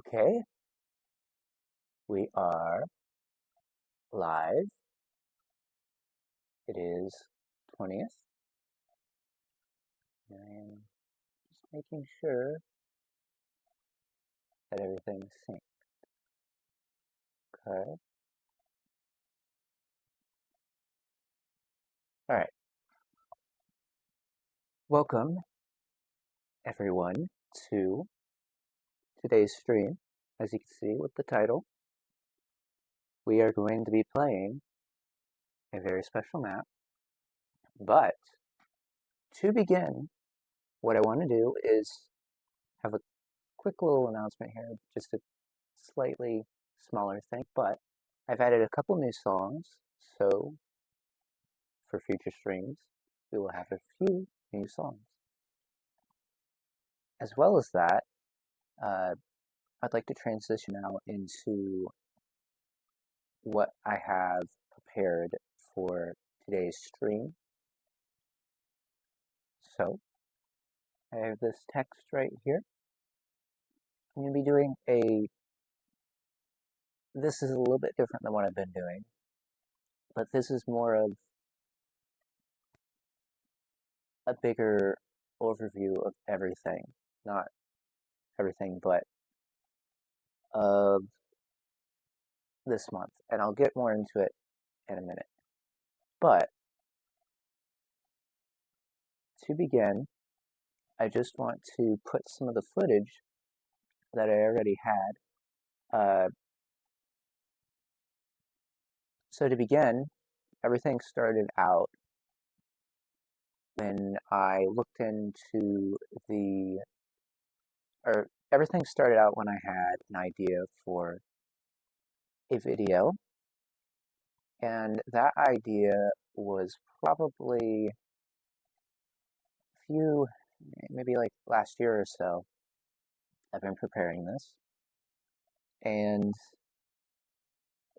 Okay, we are live. It is 20th. And I am just making sure that everything's synced. Okay. All right. Welcome, everyone, to today's stream. As you can see with the title, we are going to be playing a very special map. But to begin, what I want to do is have a quick little announcement here, just a slightly smaller thing, but I've added a couple new songs, so for future streams, we will have a few new songs. As well as that, I'd like to transition now into what I have prepared for today's stream. So, I have this text right here. I'm going to be doing this is a little bit different than what I've been doing, but this is more of a bigger overview of everything. Not everything, but of this month. And I'll get more into it in a minute. But to begin, I just want to put some of the footage that I already had. So to begin, everything started out when I looked into everything started out when I had an idea for a video, and that idea was probably maybe like last year or so. I've been preparing this, and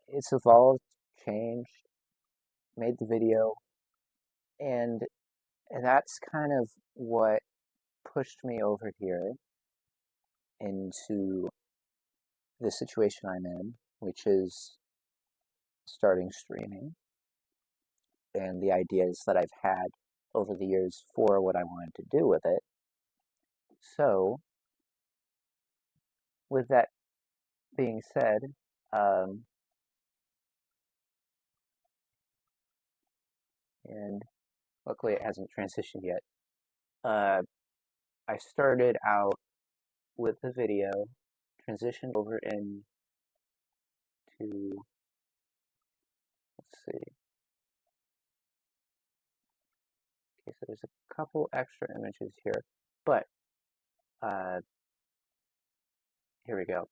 it's evolved, changed, made the video, and that's kind of what pushed me over here into the situation I'm in, which is starting streaming, and the ideas that I've had over the years for what I wanted to do with it. So, with that being said, and luckily it hasn't transitioned yet, I started out with the video, transitioned over into, let's see, okay, so there's a couple extra images here, but here we go.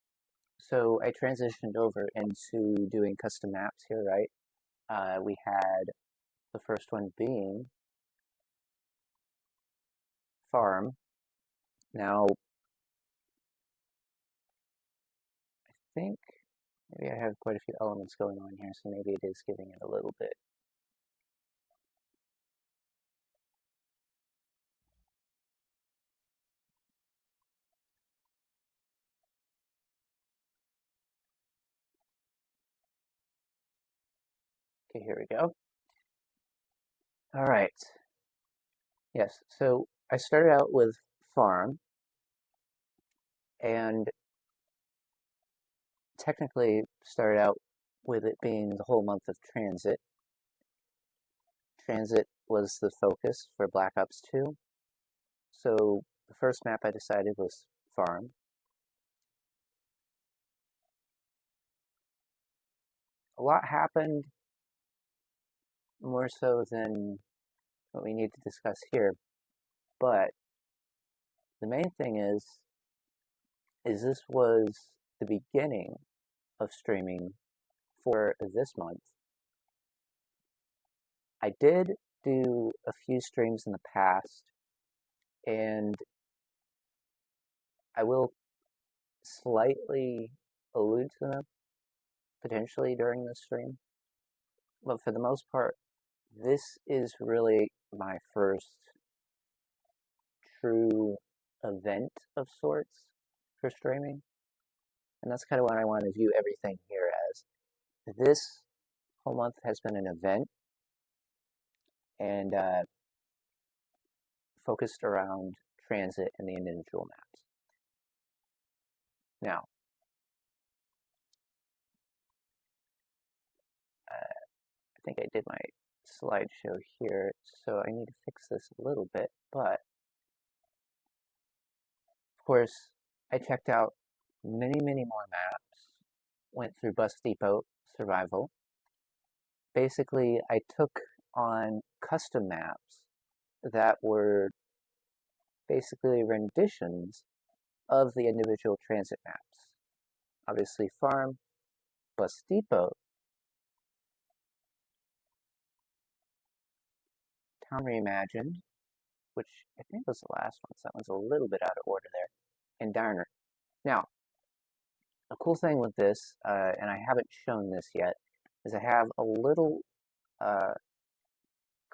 So I transitioned over into doing custom maps here, right? We had the first one being farm. Now, I think maybe I have quite a few elements going on here, so maybe it is giving it a little bit. Okay, here we go. All right. Yes, so I started out with farm, and technically started out with it being the whole month of transit. Transit was the focus for Black Ops 2. So the first map I decided was farm. A lot happened, more so than what we need to discuss here, but the main thing is this was the beginning of streaming for this month. I did do a few streams in the past, and I will slightly allude to them potentially during this stream, but for the most part, this is really my first true event of sorts for streaming. And that's kind of what I want to view everything here as. This whole month has been an event and focused around transit and the individual maps. Now, I think I did my slideshow here, so I need to fix this a little bit, but of course, I checked out many more maps, went through Bus Depot Survival. Basically, I took on custom maps that were basically renditions of the individual transit maps. Obviously, Farm, Bus Depot, Town Reimagined, which I think was the last one, so that one's a little bit out of order there, and Diner. Now, a cool thing with this, and I haven't shown this yet, is I have a little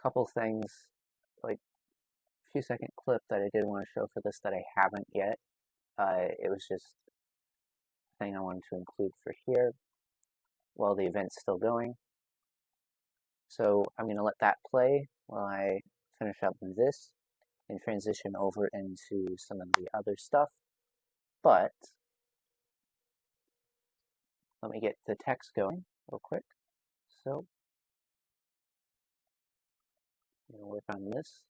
couple things, like a few second clip that I did want to show for this that I haven't yet. It was just a thing I wanted to include for here while the event's still going. So I'm going to let that play while I finish up this and transition over into some of the other stuff. But let me get the text going real quick. So I'm going to work on this,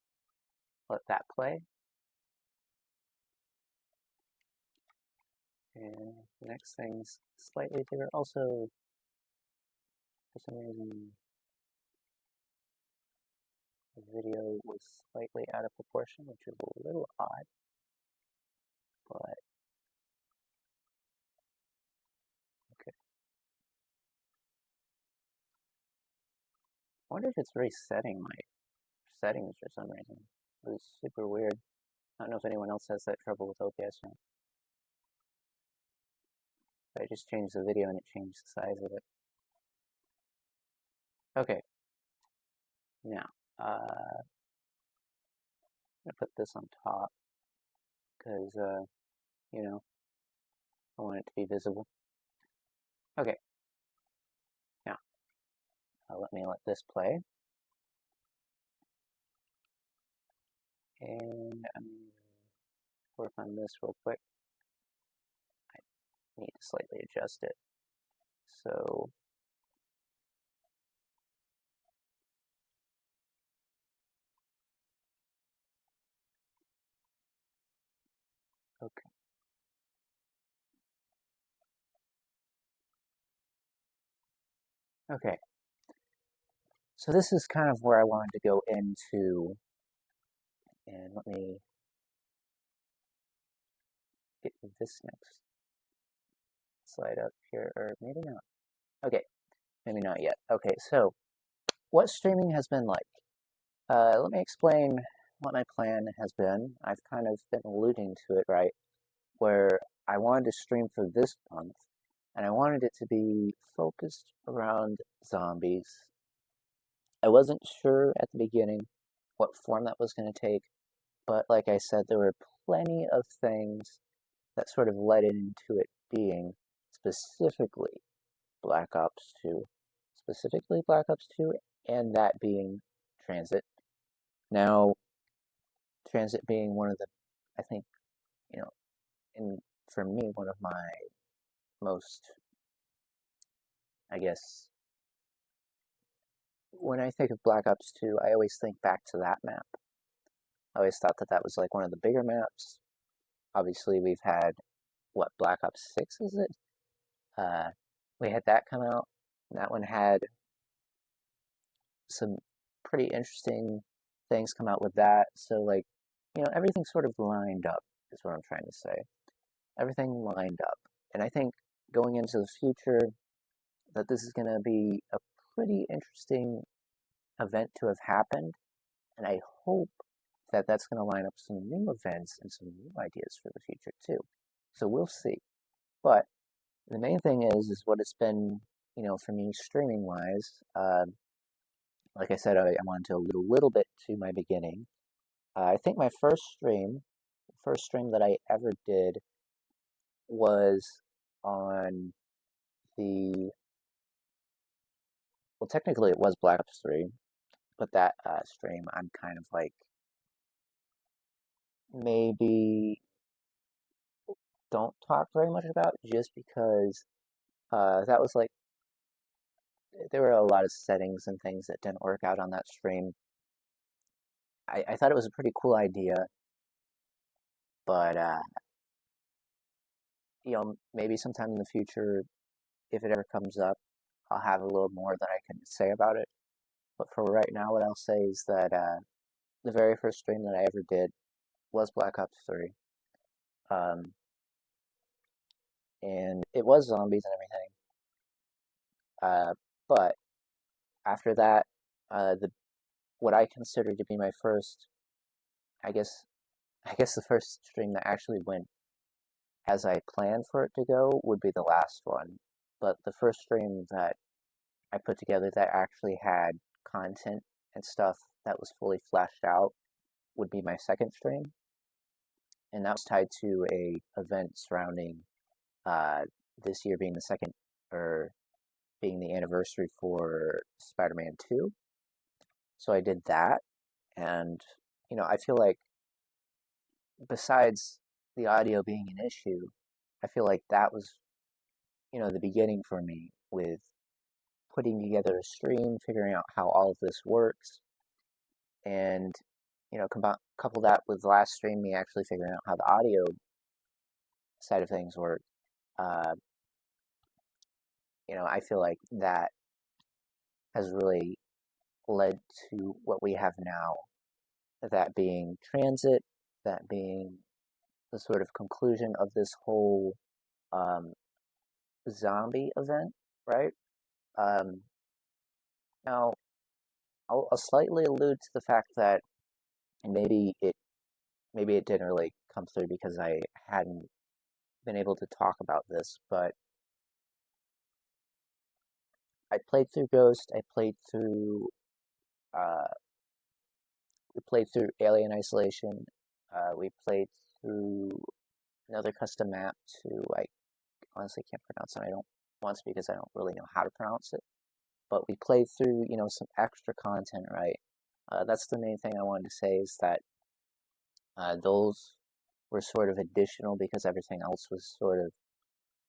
let that play. And the next thing's slightly bigger. Also, for some reason, the video was slightly out of proportion, which is a little odd. But, okay. I wonder if it's resetting my settings for some reason. It was super weird. I don't know if anyone else has that trouble with OBS or not. I just changed the video and it changed the size of it. Okay. Now, I'm going to put this on top because, you know, I want it to be visible. Okay. Now, let this play. And I'm going to work on this real quick. I need to slightly adjust it. So, okay. Okay. So this is kind of where I wanted to go into, and let me get this next slide up here, or maybe not. Okay, maybe not yet. Okay, so what streaming has been like. Let me explain what my plan has been. I've kind of been alluding to it, right? Where I wanted to stream for this month, and I wanted it to be focused around zombies. I wasn't sure at the beginning what form that was going to take, but like I said, there were plenty of things that sort of led into it being specifically Black Ops 2. Specifically Black Ops 2, and that being Transit. Now, Transit being one of the, I think, you know, and for me, one of my most, I guess, when I think of Black Ops 2, I always think back to that map. I always thought that that was like one of the bigger maps. Obviously, we've had, what, Black Ops 6 is it? We had that come out, and that one had some pretty interesting things come out with that. So, like, you know, everything sort of lined up, is what I'm trying to say. Everything lined up. And I think going into the future, that this is going to be a pretty interesting event to have happened. And I hope that that's going to line up some new events and some new ideas for the future, too. So we'll see. But the main thing is what it's been, you know, for me streaming wise. Like I said, I wanted to allude a little bit to my beginning. I think my first stream that I ever did was on the, well, technically it was Black Ops 3, but that stream I'm kind of like maybe don't talk very much about, just because that was like, there were a lot of settings and things that didn't work out on that stream. I thought it was a pretty cool idea, but maybe sometime in the future, if it ever comes up, I'll have a little more that I can say about it. But for right now, what I'll say is that the very first stream that I ever did was Black Ops 3. Um, and it was zombies and everything. But after that, the what I consider to be my first, I guess, I guess the first stream that actually went as I planned for it to go would be the last one. But the first stream that I put together that actually had content and stuff that was fully fleshed out would be my second stream, and that was tied to a event surrounding uh, this year being the second, or being the anniversary for Spider-Man 2. So I did that, and I feel like besides the audio being an issue, I feel like that was the beginning for me with putting together a stream, figuring out how all of this works, and couple that with the last stream, me actually figuring out how the audio side of things work. Uh, I feel like that has really led to what we have now, that being Transit, that being the sort of conclusion of this whole um, zombie event, right? Um, Now, I'll slightly allude to the fact that maybe it maybe it didn't really come through because I hadn't been able to talk about this, but I played through Ghost. Uh, we played through Alien Isolation. We played through another custom map too. I honestly can't pronounce it. I don't want to because I don't really know how to pronounce it. But we played through, some extra content, right? That's the main thing I wanted to say, is that those were sort of additional because everything else was sort of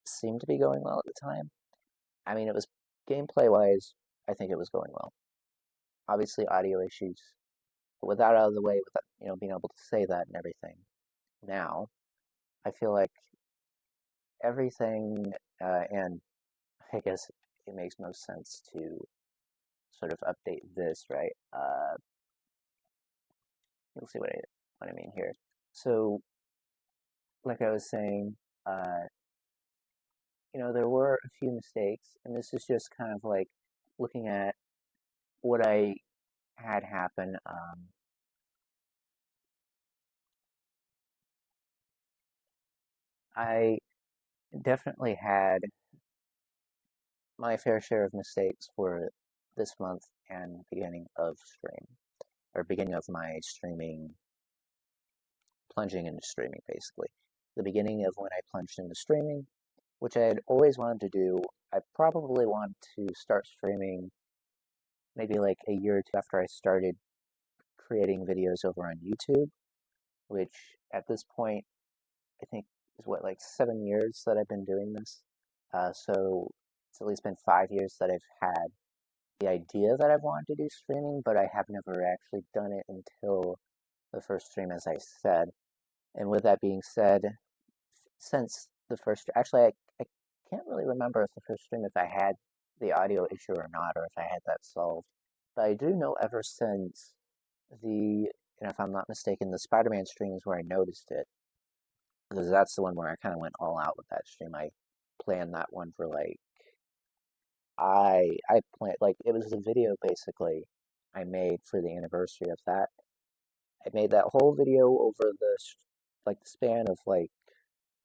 seemed to be going well at the time. I mean, it was gameplay wise, I think it was going well. Obviously, audio issues, but with that out of the way, with that, being able to say that and everything, now I feel like everything, and I guess it makes most sense to sort of update this, right? You'll see what I mean here. So, like I was saying, uh, there were a few mistakes, and this is just kind of like looking at what I had happen. I definitely had my fair share of mistakes for this month and beginning of stream, or beginning of my streaming, plunging into streaming, basically. The beginning of when I plunged into streaming, which I had always wanted to do. I probably want to start streaming maybe like a year or two after I started creating videos over on YouTube, which at this point I think is what, like 7 years that I've been doing this. So it's at least been 5 years that I've had the idea that I've wanted to do streaming, but I have never actually done it until the first stream, as I said. And with that being said, since the first, actually, I can't really remember if the first stream, if I had the audio issue or not, or if I had that solved. But I do know ever since and if I'm not mistaken, the Spider-Man stream is where I noticed it, because that's the one where I kind of went all out with that stream. I planned that one for like, I planned, like, it was a video basically I made for the anniversary of that. I made that whole video over like the span of like,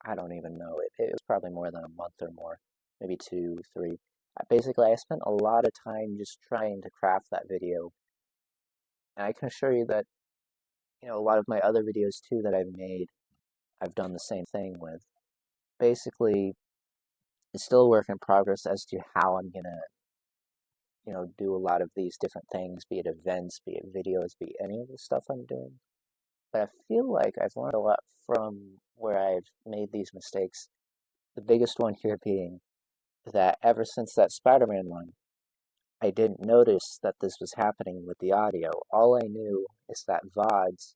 I don't even know. It was probably more than a month or more, maybe 2, 3. Basically, I spent a lot of time just trying to craft that video, and I can assure you that a lot of my other videos too that I've made, I've done the same thing with. Basically, it's still a work in progress as to how I'm gonna, do a lot of these different things, be it events, be it videos, be it any of the stuff I'm doing. But I feel like I've learned a lot from where I've made these mistakes. The biggest one here being that ever since that Spider-Man one, I didn't notice that this was happening with the audio. All I knew is that VODs,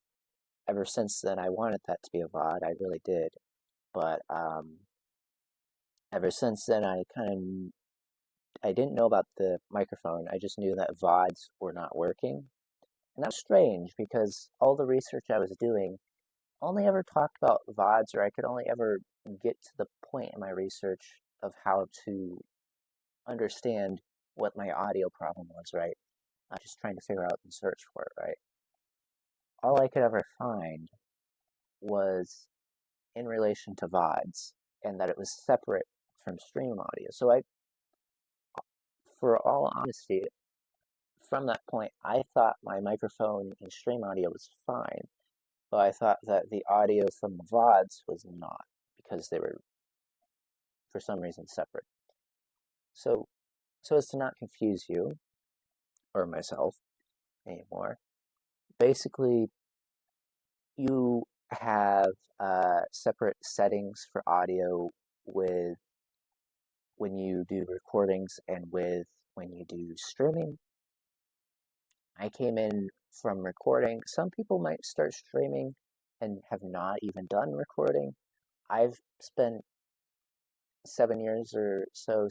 ever since then, I wanted that to be a VOD, I really did. But ever since then, I didn't know about the microphone. I just knew that VODs were not working. And that's strange because all the research I was doing only ever talked about VODs, or I could only ever get to the point in my research of how to understand what my audio problem was, right? Just trying to figure out and search for it, right? All I could ever find was in relation to VODs and that it was separate from stream audio. So for all honesty, from that point, I thought my microphone and stream audio was fine, but I thought that the audio from the VODs was not because they were, for some reason, separate. So, so as to not confuse you or myself anymore, basically, you have separate settings for audio with when you do recordings and with when you do streaming. I came in from recording. Some people might start streaming and have not even done recording. I've spent 7 years or so,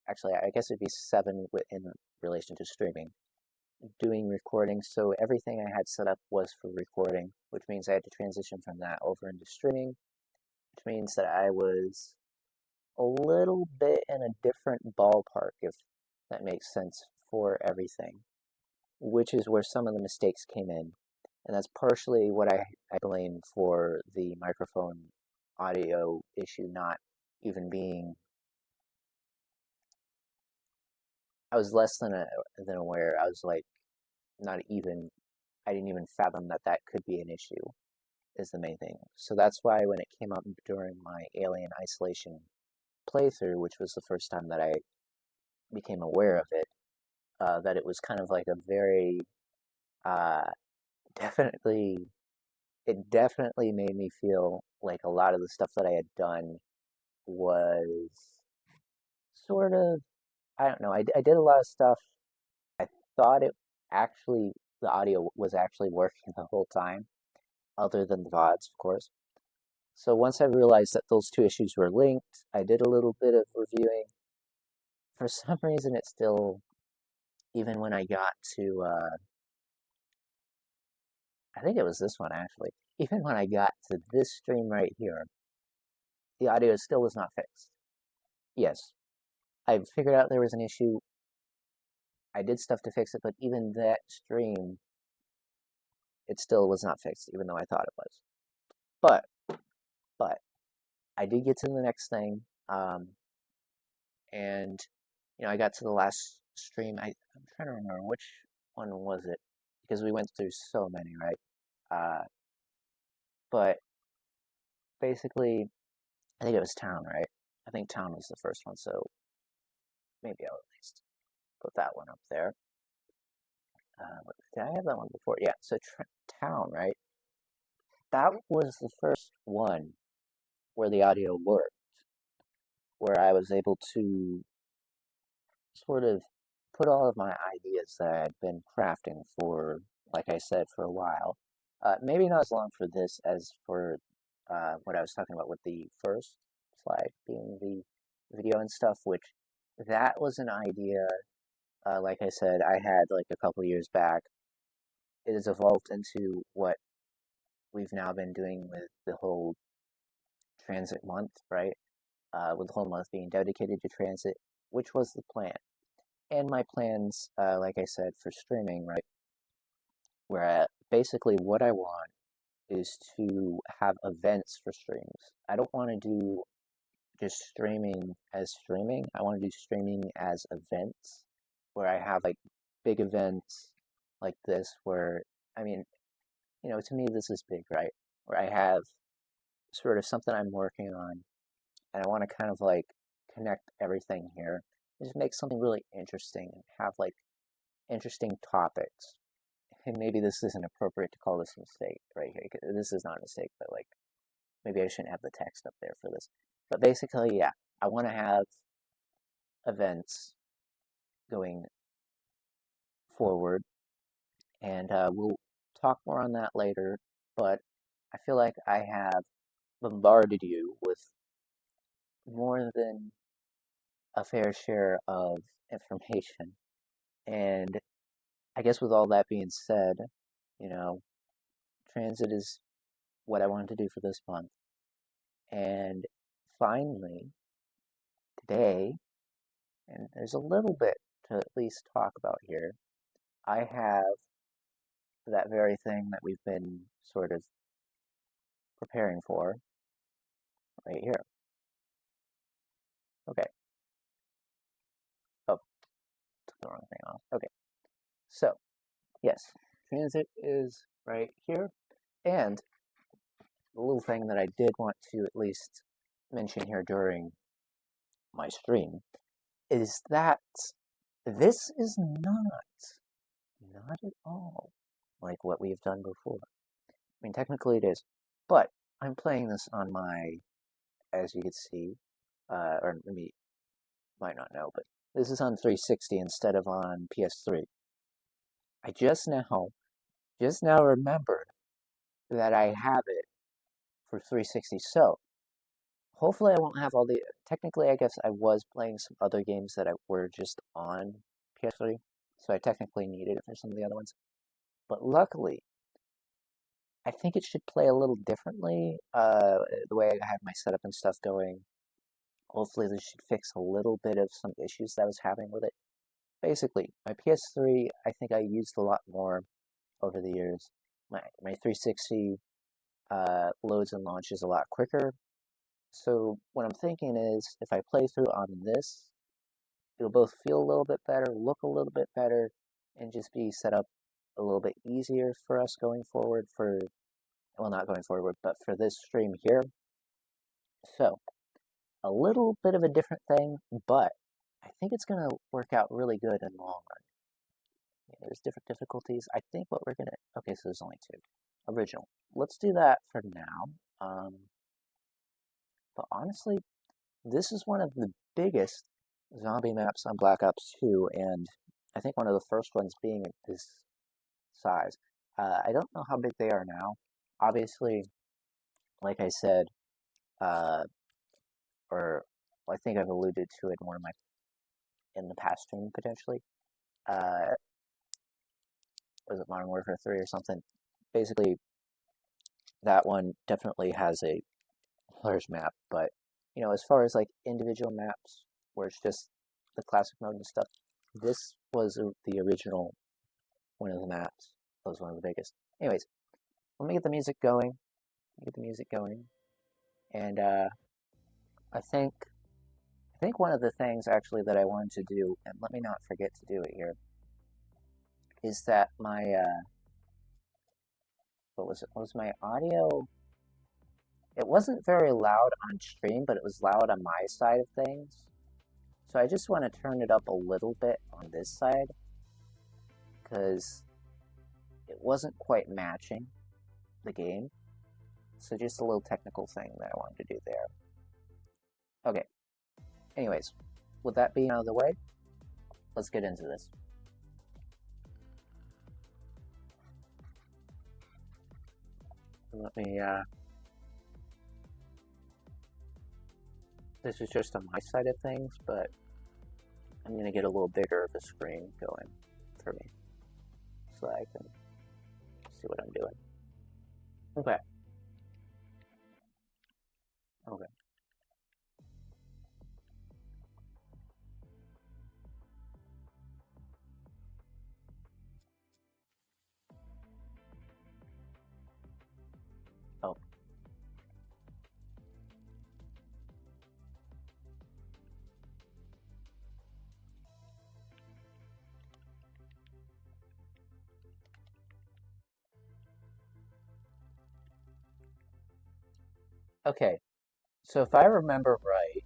actually, I guess it'd be seven in relation to streaming, doing recording. So everything I had set up was for recording, which means I had to transition from that over into streaming, which means that I was a little bit in a different ballpark, if that makes sense, for everything, which is where some of the mistakes came in. And that's partially what I blame for the microphone audio issue not even being. I was less than aware. I was like, not even, I didn't even fathom that that could be an issue, is the main thing. So that's why when it came up during my Alien Isolation playthrough, which was the first time that I became aware of it, that it was kind of like a very, uh, definitely, it definitely made me feel like a lot of the stuff that I had done was sort of, I don't know, I did a lot of stuff. I thought it actually, the audio was actually working the whole time, other than the VODs, of course. So once I realized that those two issues were linked, I did a little bit of reviewing. For some reason, it still, even when I got to, I think it was this one actually, even when I got to this stream right here, the audio still was not fixed. Yes, I figured out there was an issue. I did stuff to fix it, but even that stream, it still was not fixed, even though I thought it was. But I did get to the next thing, and I got to the last stream. I'm trying to remember which one was it because we went through so many, right? But basically, I think it was Town, right? I think Town was the first one, so maybe I'll at least put that one up there. Did I have that one before? Yeah, so Town, right? That was the first one where the audio worked, where I was able to sort of put all of my ideas that I had been crafting for, like I said, for a while. Maybe not as long for this as for what I was talking about with the first slide being the video and stuff, which that was an idea, like I said, I had like a couple years back. It has evolved into what we've now been doing with the whole transit month, right? With the whole month being dedicated to transit, which was the plan. And my plans, like I said, for streaming, right? Where basically what I want is to have events for streams. I don't want to do just streaming as streaming. I want to do streaming as events where I have like big events like this where, I mean, to me this is big, right? Where I have sort of something I'm working on and I want to kind of like connect everything here and just make something really interesting and have like interesting topics. And maybe this isn't appropriate to call this a mistake right here. This is not a mistake, but like maybe I shouldn't have the text up there for this. But basically, yeah, I want to have events going forward, and we'll talk more on that later. But I feel like I have bombarded you with more than a fair share of information. And I guess with all that being said, you know, transit is what I wanted to do for this month. And finally, today, and there's a little bit to at least talk about here, I have that very thing that we've been sort of preparing for right here. Okay. Oh, took the wrong thing off. Okay. So, yes, transit is right here. And the little thing that I did want to at least mention here during my stream is that this is not at all like what we've done before. I mean, technically it is, but I'm playing this on my, as you can see, or maybe might not know, but this is on 360 instead of on PS3. I just now remembered that I have it for 360, so hopefully I won't have all the, technically I guess I was playing some other games that were just on PS3, so I technically needed it for some of the other ones. But luckily, I think it should play a little differently, the way I have my setup and stuff going. Hopefully this should fix a little bit of some issues that I was having with it. Basically, my PS3, I think I used a lot more over the years. My 360 loads and launches a lot quicker. So what I'm thinking is, if I play through on this, it'll both feel a little bit better, look a little bit better, and just be set up a little bit easier for us going forward for, well, not going forward, but for this stream here. So, a little bit of a different thing, but I think it's going to work out really good in the long run. Yeah, there's different difficulties. I think what we're going to, okay, so there's only two. Original. Let's do that for now. But honestly, this is one of the biggest zombie maps on Black Ops 2, and I think one of the first ones being this size. I don't know how big they are now. Obviously, like I said, or I think I've alluded to it more in the past stream potentially. Was it Modern Warfare 3 or something? Basically, that one definitely has a large map, but you know, as far as like individual maps where it's just the classic mode and stuff, this was the original one of the maps. That was one of the biggest. Anyways, let me get the music going. And I think one of the things actually that I wanted to do, and let me not forget to do it here, is that my what was it? Was my audio? It wasn't very loud on stream, but it was loud on my side of things. So I just want to turn it up a little bit on this side, because it wasn't quite matching the game. So just a little technical thing that I wanted to do there. Okay. Anyways, with that being out of the way, let's get into this. Let me, this is just on my side of things, but I'm going to get a little bigger of a screen going for me so I can see what I'm doing. Okay. Okay. Oh. Okay. So if I remember right,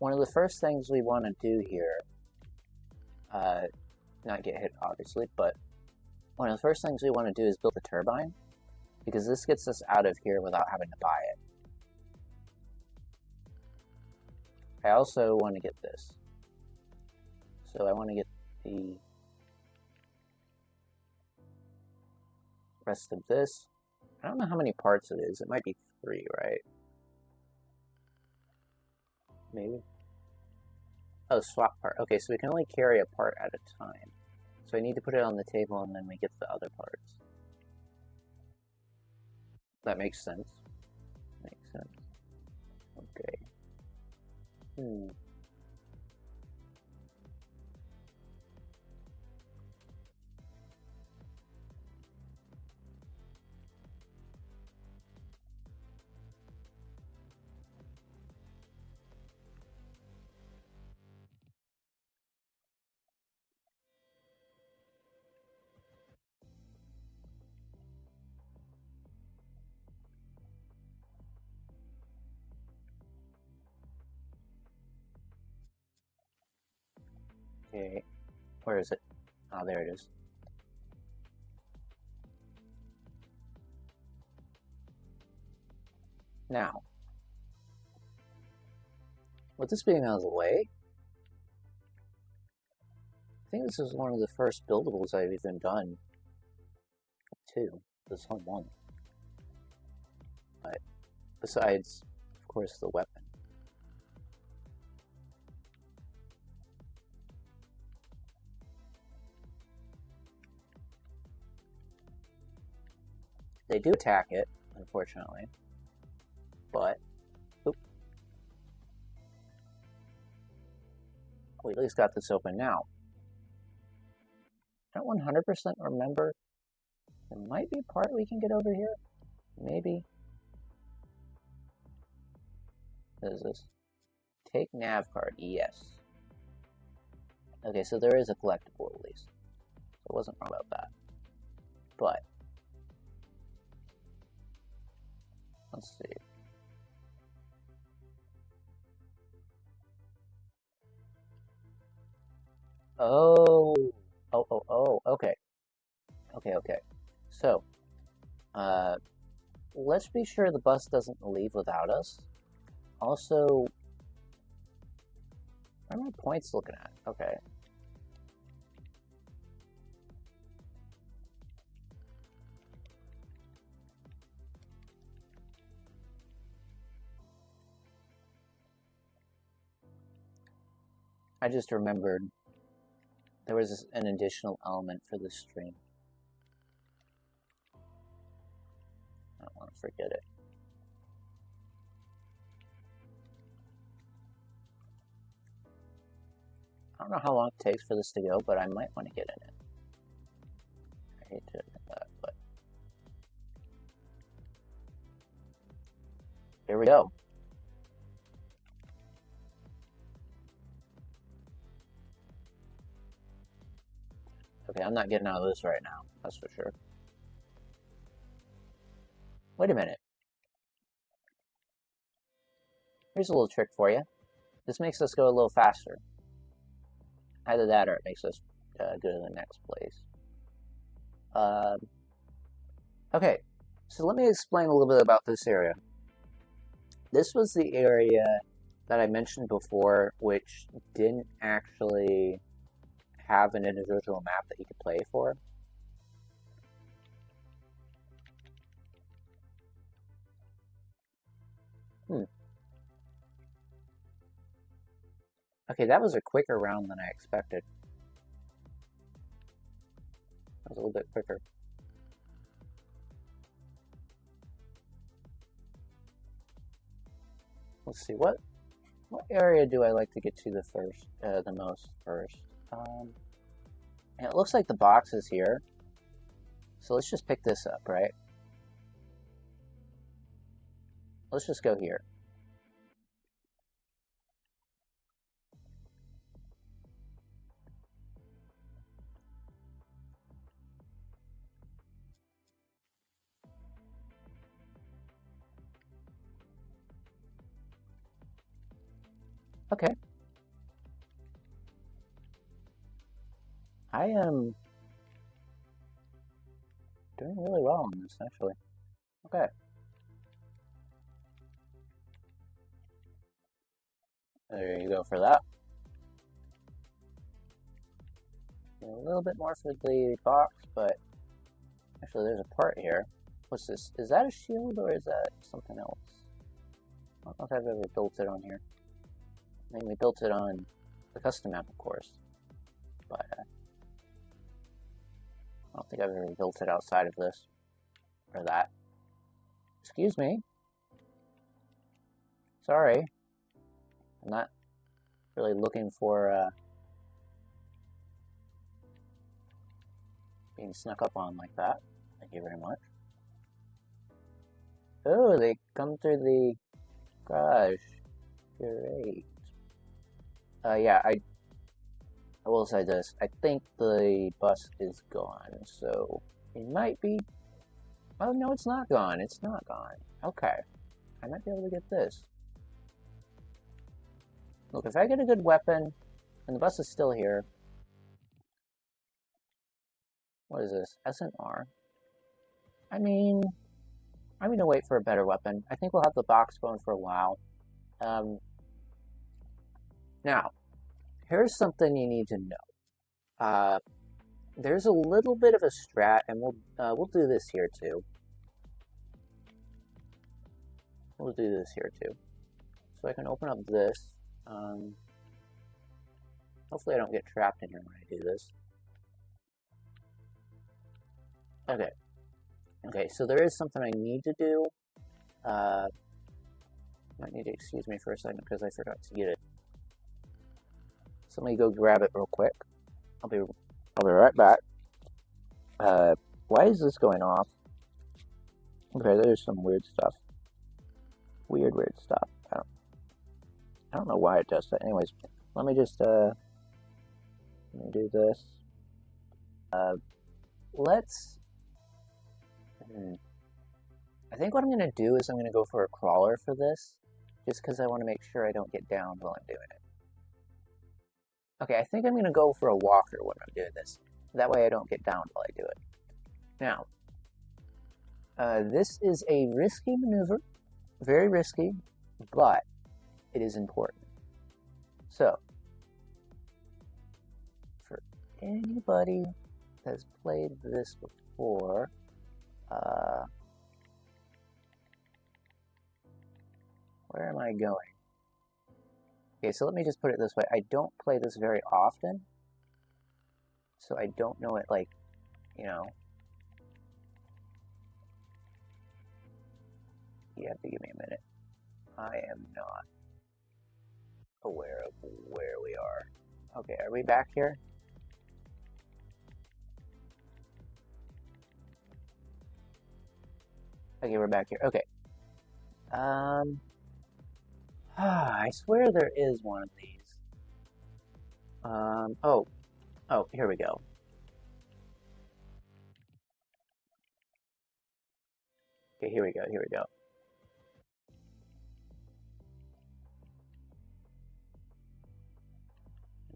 one of the first things we want to do here, not get hit obviously, but one of the first things we want to do is build a turbine, because this gets us out of here without having to buy it. I also want to get this. So I want to get the rest of this. I don't know how many parts it is. It might be 3, right? Maybe. Oh, swap part. Okay, so we can only carry a part at a time. So I need to put it on the table and then we get the other parts. That makes sense. Makes sense. Okay. Okay. Where is it? Oh, there it is. Now, with this being out of the way, I think this is one of the first buildables I've even done, too. This whole one. But besides, of course, the weapon. They do attack it, unfortunately. But, oop. We at least got this open now. I don't 100% remember. There might be a part we can get over here. Maybe. What is this? Take nav card. Yes. Okay, so there is a collectible at least. So I wasn't wrong about that. But let's see. Oh, okay. Okay. So, let's be sure the bus doesn't leave without us. Also, what are my points looking at? Okay. I just remembered there was an additional element for this stream. I don't want to forget it. I don't know how long it takes for this to go, but I might want to get in it. I hate to admit that, but here we go. Okay, I'm not getting out of this right now, that's for sure. Wait a minute. Here's a little trick for you. This makes us go a little faster. Either that or it makes us go to the next place. Okay, so let me explain a little bit about this area. This was the area that I mentioned before, which didn't actually have an individual map that you could play for. Okay, that was a quicker round than I expected. That was a little bit quicker. Let's see, what area do I like to get to the most first? And it looks like the box is here. So let's just pick this up, right? Let's just go here. Okay. I am doing really well on this, actually. Okay. There you go for that. A little bit more for the box, but actually there's a part here. What's this? Is that a shield or is that something else? I don't know if I've ever built it on here. I mean, we built it on the custom map, of course, but I don't think I've ever built it outside of this or that. Excuse me. Sorry. I'm not really looking for being snuck up on like that. Thank you very much. Oh, they come through the garage. Great. Yeah, I will say this. I think the bus is gone, so it might be... Oh, no, it's not gone. It's not gone. Okay. I might be able to get this. Look, if I get a good weapon, and the bus is still here... What is this? SNR? I mean, I'm gonna wait for a better weapon. I think we'll have the box going for a while. Now, here's something you need to know. There's a little bit of a strat, and we'll do this here too. We'll do this here too. So I can open up this. Hopefully I don't get trapped in here when I do this. Okay. Okay, so there is something I need to do. Might need to excuse me for a second because I forgot to get it. So let me go grab it real quick. I'll be right back. Why is this going off? Okay, there's some weird stuff. Weird stuff. I don't know why it does that. Anyways, let me just let me do this. Let's. I think what I'm gonna do is I'm gonna go for a crawler for this, just because I want to make sure I don't get downed while I'm doing it. Okay, I think I'm gonna go for a walker when I'm doing this. That way I don't get downed while I do it. Now, this is a risky maneuver, very risky, but it is important. So, for anybody that's played this before, where am I going? Okay, so let me just put it this way. I don't play this very often, so I don't know it like, you know. You have to give me a minute. I am not aware of where we are. Okay, are we back here? Okay, we're back here. Okay. I swear there is one of these. Oh, here we go. Okay, here we go.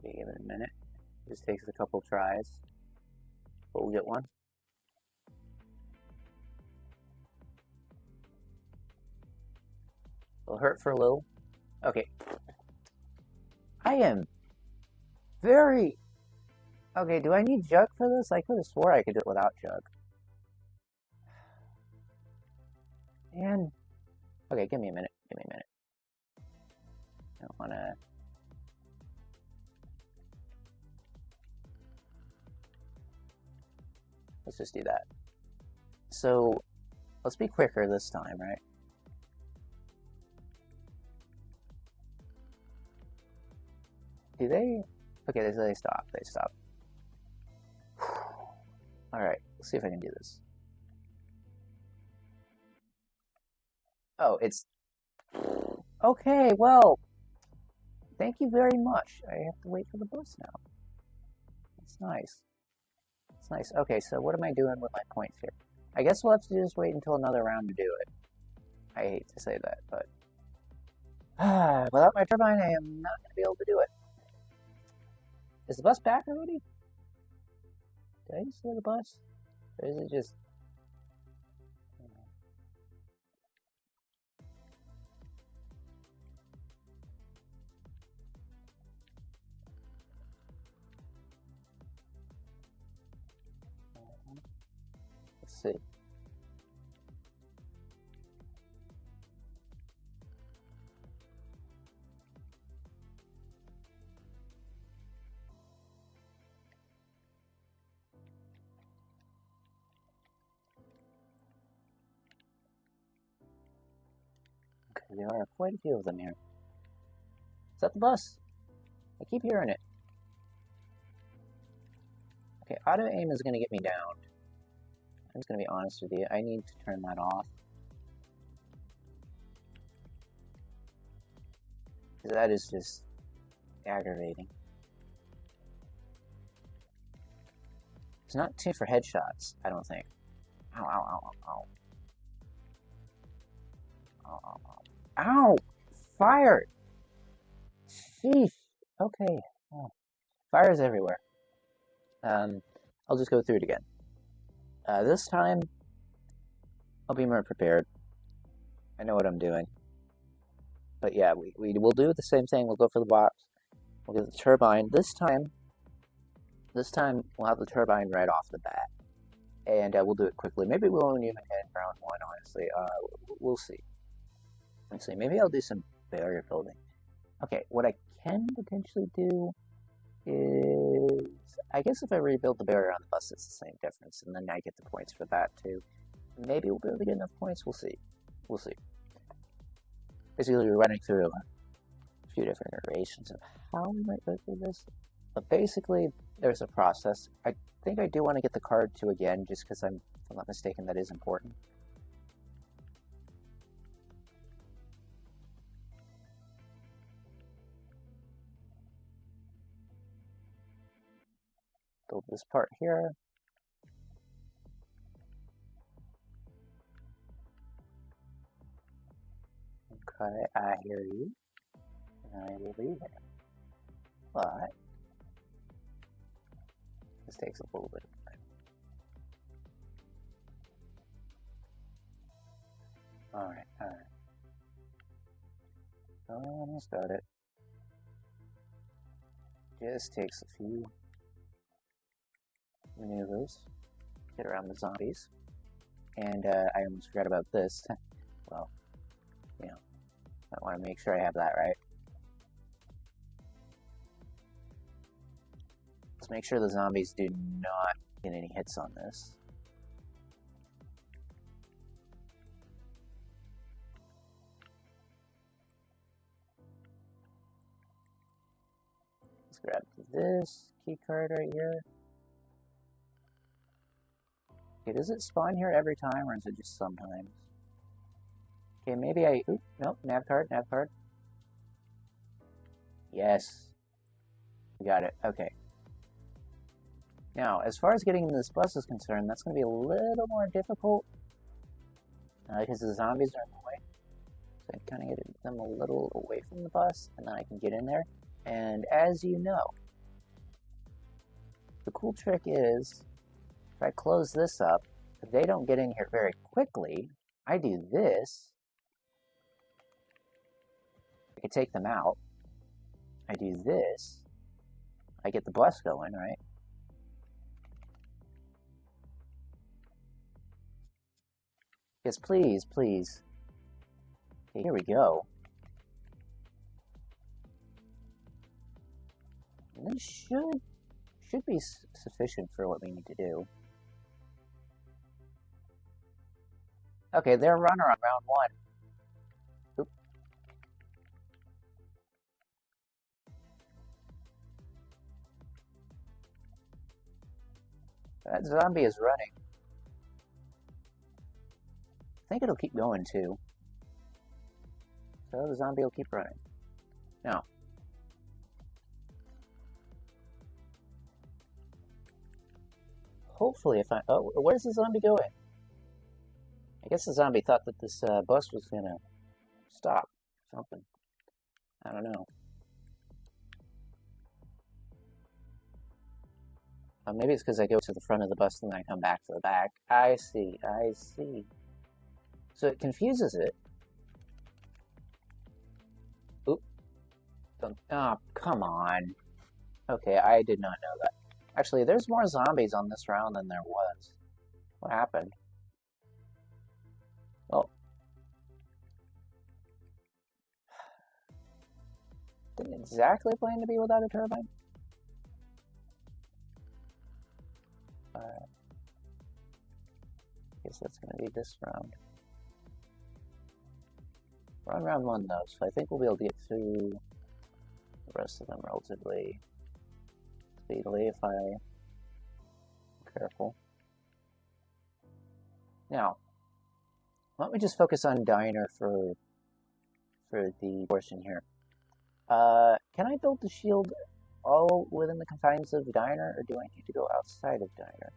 Give it a minute. This takes a couple tries, but we'll get one. It'll hurt for a little. Okay. I am very... Okay, do I need Jug for this? I could have swore I could do it without Jug. And... Okay, give me a minute. I don't want to... Let's just do that. So, let's be quicker this time, right? Do they? Okay, they stop. They stop. Alright, let's see if I can do this. Oh, it's... Okay, well... Thank you very much. I have to wait for the bus now. That's nice. It's nice. Okay, so what am I doing with my points here? I guess we'll have to just wait until another round to do it. I hate to say that, but... Without my turbine, I am not going to be able to do it. Is the bus back already? Did I just see the bus? Or is it just... Let's see. Okay, there are quite a few of them here. Is that the bus? I keep hearing it. Okay, auto aim is going to get me down. I'm just going to be honest with you. I need to turn that off. Because that is just aggravating. It's not tuned for headshots, I don't think. Ow, ow, ow, ow, ow. Ow, ow, ow. Ow! Fire! Sheesh. Okay. Oh. Fire's everywhere. I'll just go through it again. This time, I'll be more prepared. I know what I'm doing. But yeah, we will do the same thing. We'll go for the box. We'll get the turbine. This time we'll have the turbine right off the bat. And we'll do it quickly. Maybe we won't even hit round one, honestly. We'll see. Let's see. Maybe I'll do some barrier building. Okay, what I can potentially do is... I guess if I rebuild the barrier on the bus, it's the same difference, and then I get the points for that too. Maybe we'll be able to get enough points. We'll see. We'll see. Basically, we're running through a few different iterations of how we might go through this. But basically, there's a process. I think I do want to get the card 2 again, just because if I'm not mistaken, that is important. Build this part here. Okay, I hear you. And I will be there. But this takes a little bit of time. Alright. Almost got it. Just takes a few maneuvers. Get around the zombies. And I almost forgot about this. Well, you know, I want to make sure I have that right. Let's make sure the zombies do not get any hits on this. Let's grab this key card right here. Okay, does it spawn here every time, or is it just sometimes? Okay, maybe I... Oop, nope, nav card. Yes. We got it, okay. Now, as far as getting this bus is concerned, that's going to be a little more difficult. Because the zombies are in the way. So I kind of get them a little away from the bus, and then I can get in there. And as you know, the cool trick is, if I close this up, if they don't get in here very quickly, I do this. I can take them out. I do this. I get the bus going, right? Yes, please, please. Okay, here we go. And this should be sufficient for what we need to do. Okay, they're a runner on round 1. Oop. That zombie is running. I think it'll keep going too. So the zombie will keep running. Now, hopefully if I... Oh, where's the zombie going? I guess the zombie thought that this bus was gonna stop. Something. I don't know. Maybe it's because I go to the front of the bus and then I come back to the back. I see, I see. So it confuses it. Oop. Oh, come on. Okay, I did not know that. Actually, there's more zombies on this round than there was. What happened? Well, didn't exactly plan to be without a turbine. Guess that's going to be this round. We're on round 1 though, so I think we'll be able to get through the rest of them relatively speedily if I'm careful. Now, why don't we just focus on Diner for the portion here. Can I build the shield all within the confines of Diner, or do I need to go outside of Diner?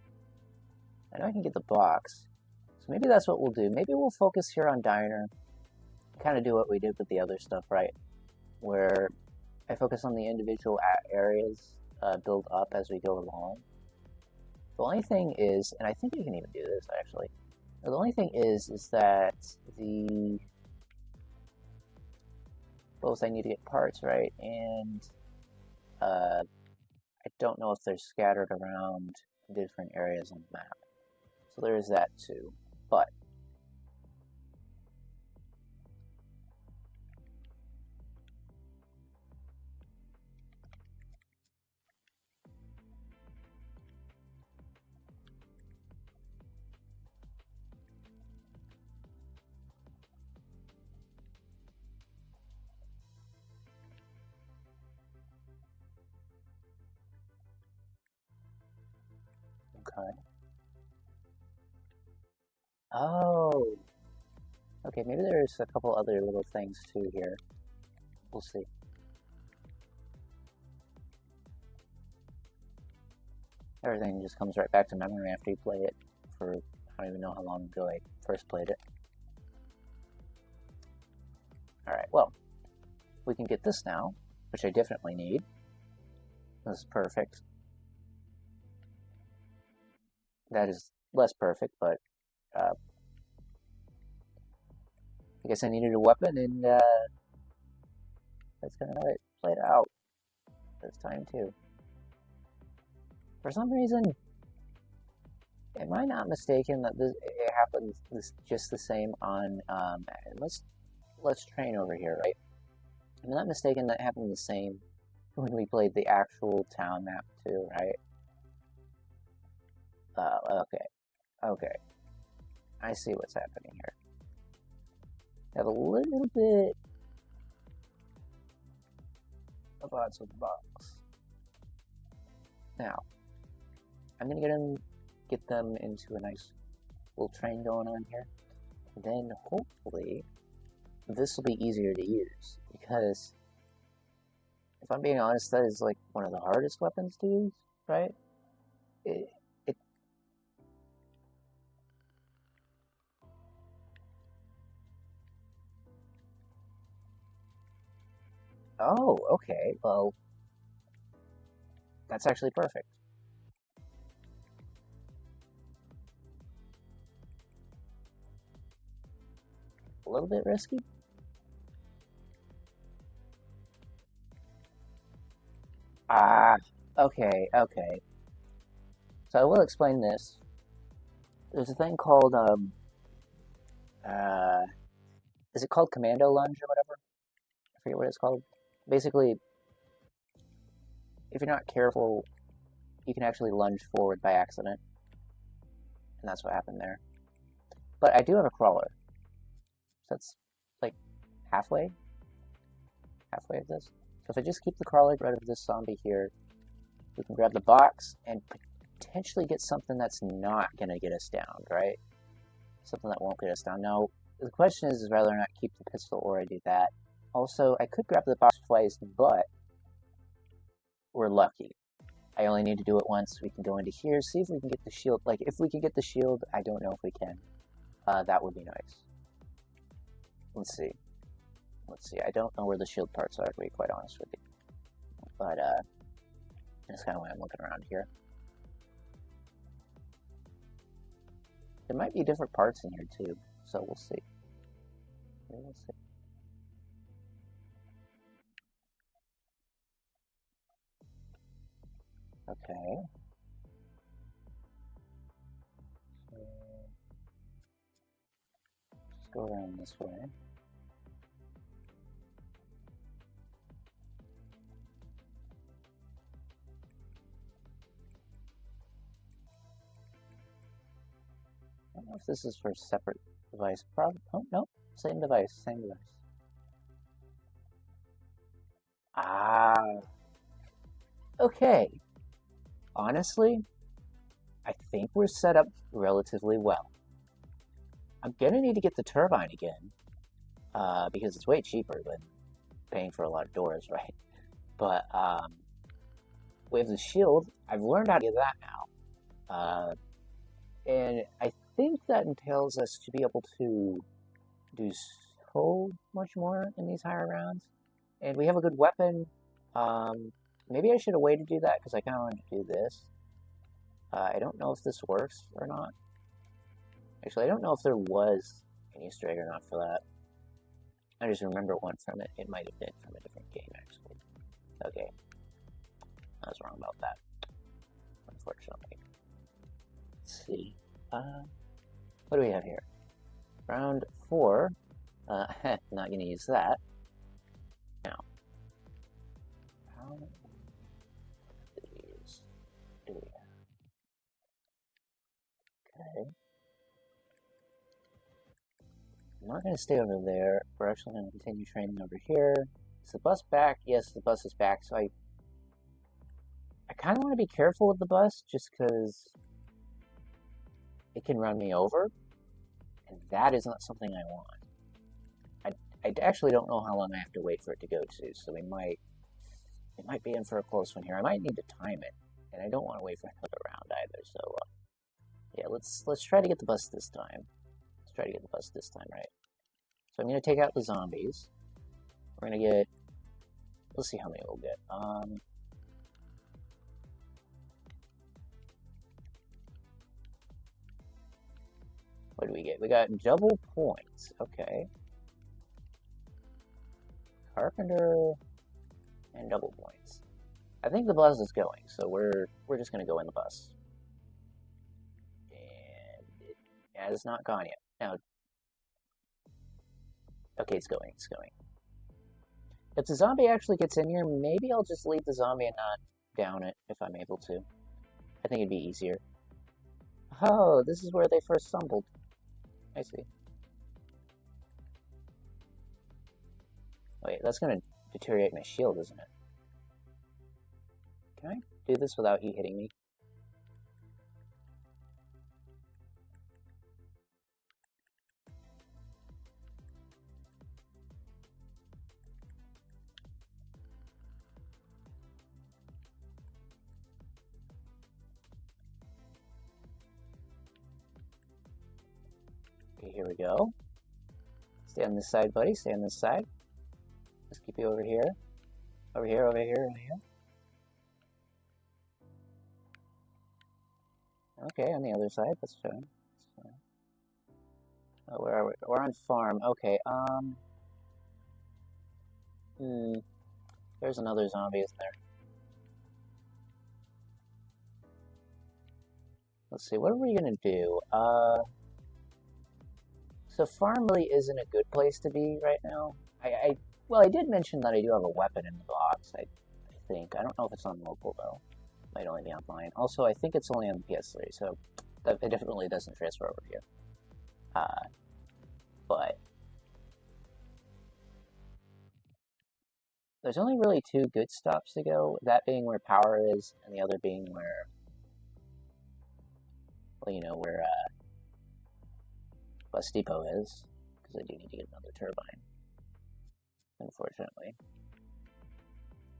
I know I can get the box, so maybe that's what we'll do. Maybe we'll focus here on Diner, kind of do what we did with the other stuff, right? Where I focus on the individual areas, build up as we go along. The only thing is, and I think we can even do this actually, the only thing is that both I need to get parts, right, and I don't know if they're scattered around different areas on the map. So there is that too, but okay. Oh, okay, maybe there's a couple other little things too here. We'll see. Everything just comes right back to memory after you play it for, I don't even know how long ago I first played it. Alright, well, we can get this now, which I definitely need. This is perfect. That is less perfect, but I guess I needed a weapon, and that's kind of how it played out this time too. For some reason, am I not mistaken that it happens just the same on let's train over here, right? I'm not mistaken that happened the same when we played the actual town map too, right? Okay. I see what's happening here. Have a little bit of odds with the box. Now, I'm gonna get them into a nice little train going on here. Then hopefully this will be easier to use, because if I'm being honest, that is like one of the hardest weapons to use, right? Oh, okay, well, that's actually perfect. A little bit risky. Ah, okay. So I will explain this. There's a thing called, is it called commando lunge or whatever? I forget what it's called. Basically, if you're not careful, you can actually lunge forward by accident. And that's what happened there. But I do have a crawler. So that's like halfway of this. So if I just keep the crawler rid of this zombie here, we can grab the box and potentially get something that's not going to get us down, right? Something that won't get us down. Now, the question is whether or not keep the pistol or I do that. Also, I could grab the box twice, but we're lucky. I only need to do it once. We can go into here, see if we can get the shield. Like, if we can get the shield, I don't know if we can. That would be nice. Let's see. Let's see, I don't know where the shield parts are, to be quite honest with you. But, that's kind of why I'm looking around here. There might be different parts in here, too, so we'll see. We'll see. Okay. So, let's go around this way. I don't know if this is for a separate device. Probably. Oh, no. Same device. Same device. Ah. Okay. Honestly, I think we're set up relatively well. I'm gonna need to get the turbine again, because it's way cheaper than paying for a lot of doors, right? But with the shield, I've learned how to get that now. And I think that entails us to be able to do so much more in these higher rounds. And we have a good weapon. Maybe I should have waited to do that because I kind of wanted to do this. I don't know if this works or not. Actually, I don't know if there was an Easter egg or not for that. I just remember one from it. It might have been from a different game, actually. Okay. I was wrong about that, unfortunately. Let's see. What do we have here? Round 4. Not going to use that. Now, how many of these do we have? Okay. I'm not going to stay over there. We're actually going to continue training over here. Is the bus back? Yes, the bus is back. So I kind of want to be careful with the bus just because it can run me over. And that is not something I want. I actually don't know how long I have to wait for it to go to, so we might be in for a close one here. I might need to time it, and I don't want to wait for another round either. So yeah, let's try to get the bus this time. Let's try to get the bus this time, right? So I'm gonna take out the zombies. We're gonna get. Let's see how many we'll get. What do we get? We got double points. Okay. Carpenter and double points. I think the bus is going, so we're just gonna go in the bus. And it has not gone yet. Now, okay, it's going. It's going. If the zombie actually gets in here, maybe I'll just leave the zombie and not down it if I'm able to. I think it'd be easier. Oh, this is where they first stumbled. I see. Wait, that's gonna deteriorate my shield, isn't it? Can I do this without you hitting me? Okay, here we go. Stay on this side, buddy. Stay on this side. Let's keep you over here. Over here, over here, over here. Okay, on the other side. That's fine. That's fine. Oh, where are we? We're on farm. Okay, There's another zombie, isn't there? Let's see, what are we gonna do? So farm really isn't a good place to be right now. Well, I did mention that I do have a weapon in the box, I think. I don't know if it's on local, though. Might only be online. Also, I think it's only on the PS3, so it definitely doesn't transfer over here. But there's only really 2 good stops to go, that being where power is, and the other being where, well, you know, where Bus Depot is, because I do need to get another turbine, unfortunately.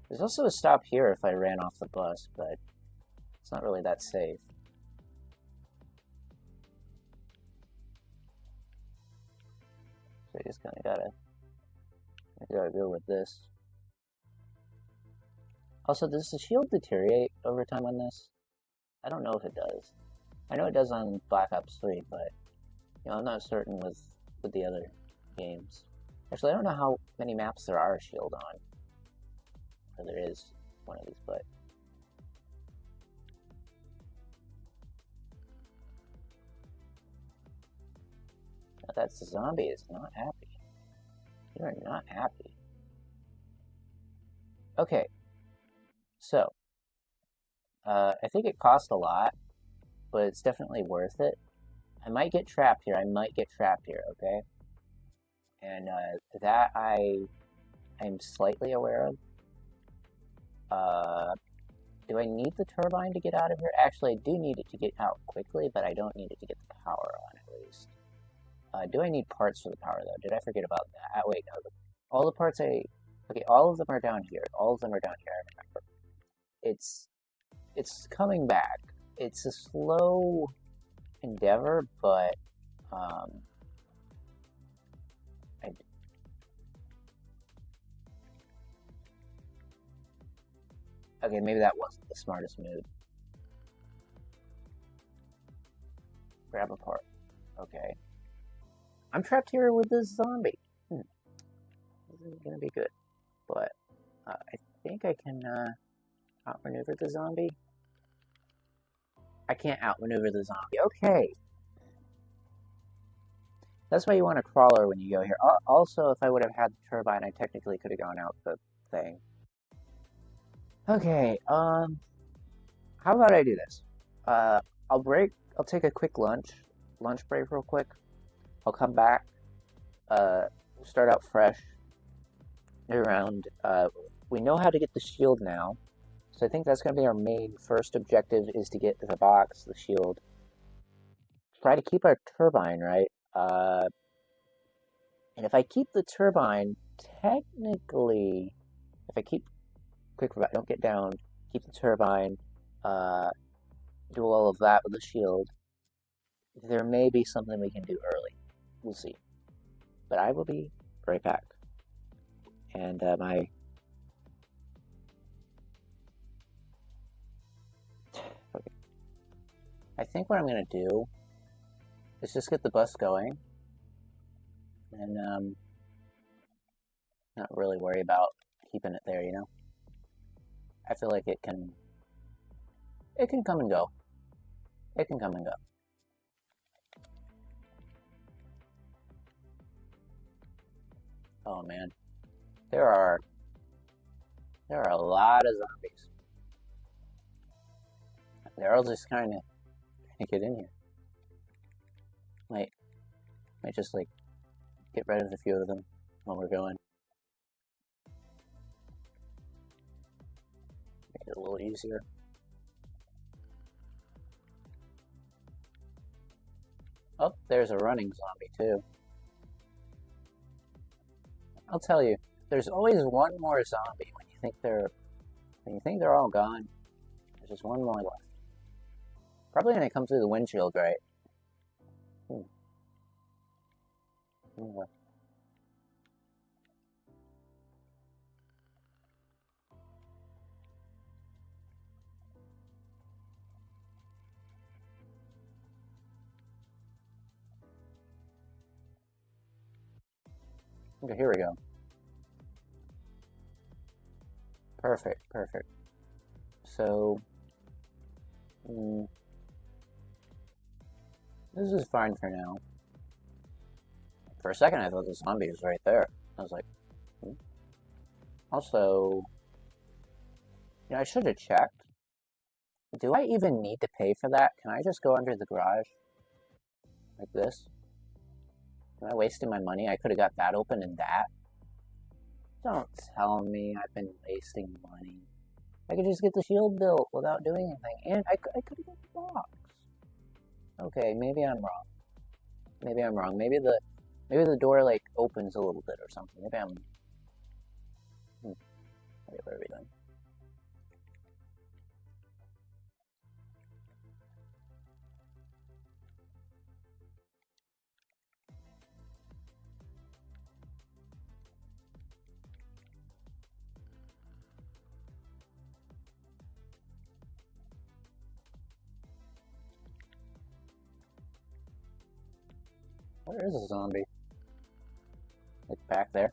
There's also a stop here if I ran off the bus, but it's not really that safe. So I just kind of gotta I gotta go with this. Also, does the shield deteriorate over time on this? I don't know if it does. I know it does on Black Ops 3, but I'm not certain with the other games. Actually, I don't know how many maps there are shield on. Or there is one of these, but that zombie is not happy. You are not happy. Okay. So, I think it cost a lot, but it's definitely worth it. I might get trapped here. Okay? And that I'm slightly aware of. Do I need the turbine to get out of here? Actually, I do need it to get out quickly, but I don't need it to get the power on, at least. Do I need parts for the power, though? Did I forget about that? Wait, no. All the parts okay, all of them are down here. I remember. It's coming back. It's a slow endeavor, but, okay, maybe that wasn't the smartest move. Grab a part. Okay. I'm trapped here with this zombie. This isn't gonna be good. But I think I can outmaneuver the zombie. I can't outmaneuver the zombie. Okay. That's why you want a crawler when you go here. Also, if I would have had the turbine, I technically could have gone out the thing. Okay, how about I do this? I'll take a quick lunch break real quick. I'll come back, start out fresh around, we know how to get the shield now, so I think that's going to be our main first objective, is to get the box, the shield. Try to keep our turbine, right? And if I keep the turbine, technically, if I keep quick revive, don't get down, keep the turbine, do all of that with the shield, there may be something we can do early. We'll see. But I will be right back. And okay. I think what I'm going to do is just get the bus going. And not really worry about keeping it there, I feel like it can come and go. It can come and go. Oh man, there are a lot of zombies. They're all just kind of get in here. Might just like get rid of a few of them while we're going. Make it a little easier. Oh, there's a running zombie too. I'll tell you, there's always one more zombie when you think they're all gone. There's just one more left. Probably gonna come through the windshield, right? Okay, here we go. Perfect. So, this is fine for now. For a second, I thought the zombie was right there. I was like, Also, I should have checked. Do I even need to pay for that? Can I just go under the garage? Like this? Am I wasting my money? I could have got that open and that. Don't tell me I've been wasting money. I could just get the shield built without doing anything. And I could have got the box. Okay, maybe I'm wrong. Maybe the door like opens a little bit or something. Maybe I'm... Wait, where are we then? Where is a zombie? Like back there?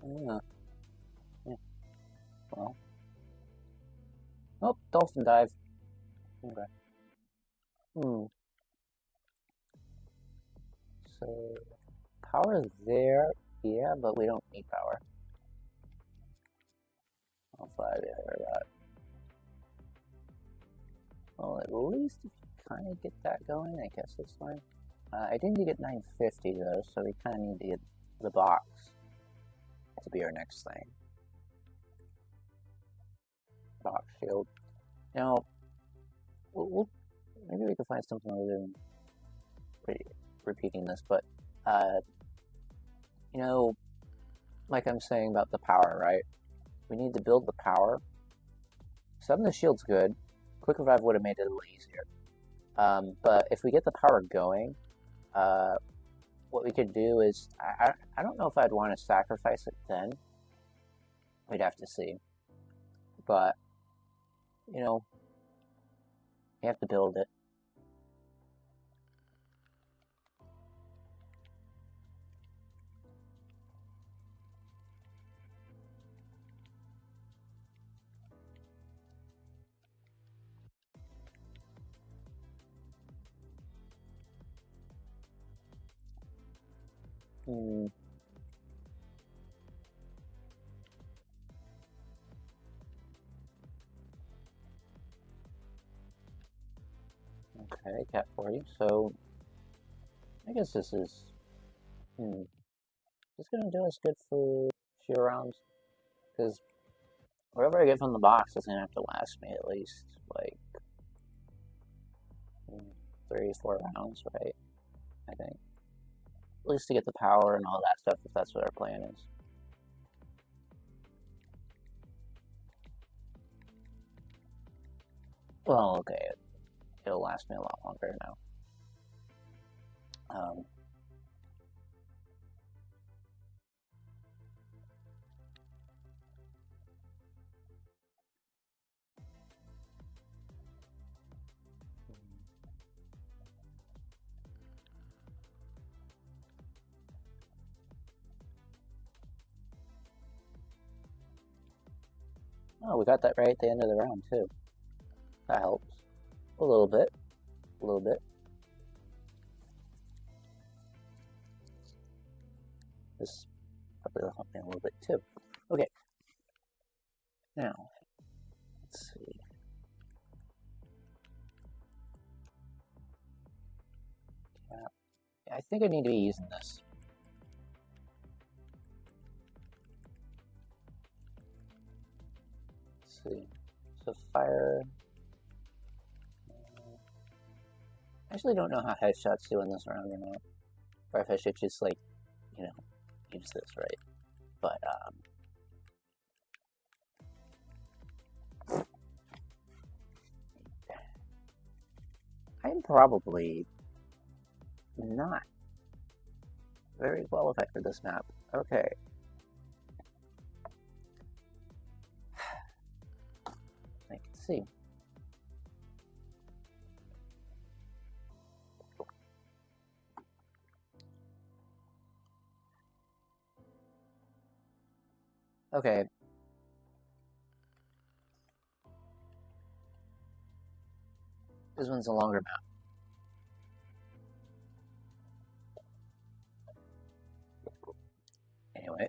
Yeah. Well. Oh, dolphin dive. Okay. Hmm. So, power is there. Yeah, but we don't need power. I'll fly there. Well, at least if you kind of get that going, I guess that's fine. I did need to get 950 though, so we kind of need to get the box to be our next thing. Box shield. Now, maybe we can find something other than repeating this, but you know, like I'm saying about the power, right? We need to build the power. Some of the shield's good. Quick revive would have made it a little easier. But if we get the power going, what we could do is, I don't know if I'd want to sacrifice it then. We'd have to see. But, you know, you have to build it. Hmm. Okay, cat 40. So, I guess this is, this gonna do us good for few rounds, because whatever I get from the box is gonna have to last me at least, like, 3-4 rounds, right? I think. At least to get the power and all that stuff, if that's what our plan is. Well, okay, it'll last me a lot longer now. Oh, we got that right at the end of the round, too. That helps. A little bit. A little bit. This probably will help me a little bit, too. Okay. Now, let's see. Yeah, I think I need to be using this. Let's see. So fire. I actually don't know how headshots do in this round or not. Or if I should just, like, you know, use this, right? But, I'm probably not very qualified for this map. Okay. I can see. Okay. This one's a longer map. Anyway.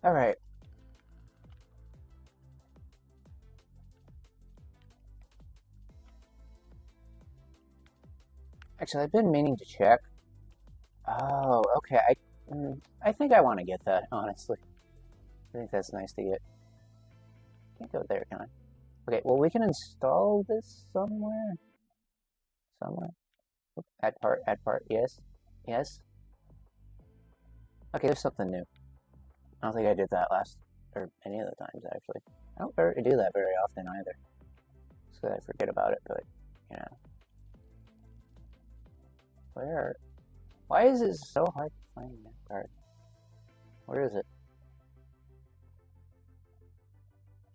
Alright. Actually, I've been meaning to check. Oh, okay. I think I want to get that, honestly. I think that's nice to get. Can't go there, can I? Okay, well, we can install this somewhere. Somewhere. Add part, yes. Yes. Okay, there's something new. I don't think I did that last, or any of the times, actually. I don't do that very often either. So I forget about it, but, you know. Why is it so hard to find that card? Where is it?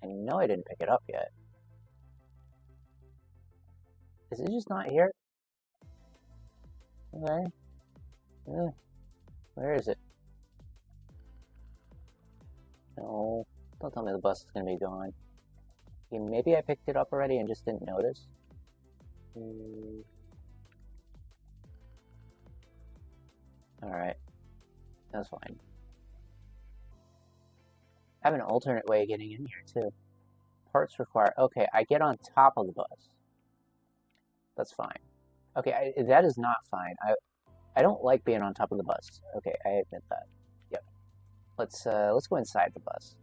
I know I didn't pick it up yet. Is it just not here? Okay. Where is it? No. Don't tell me the bus is going to be gone. Okay, maybe I picked it up already and just didn't notice. Alright. That's fine. I have an alternate way of getting in here, too. Parts required. Okay, I get on top of the bus. That's fine. Okay, that is not fine. I don't like being on top of the bus. Okay, I admit that. Yep. Let's go inside the bus.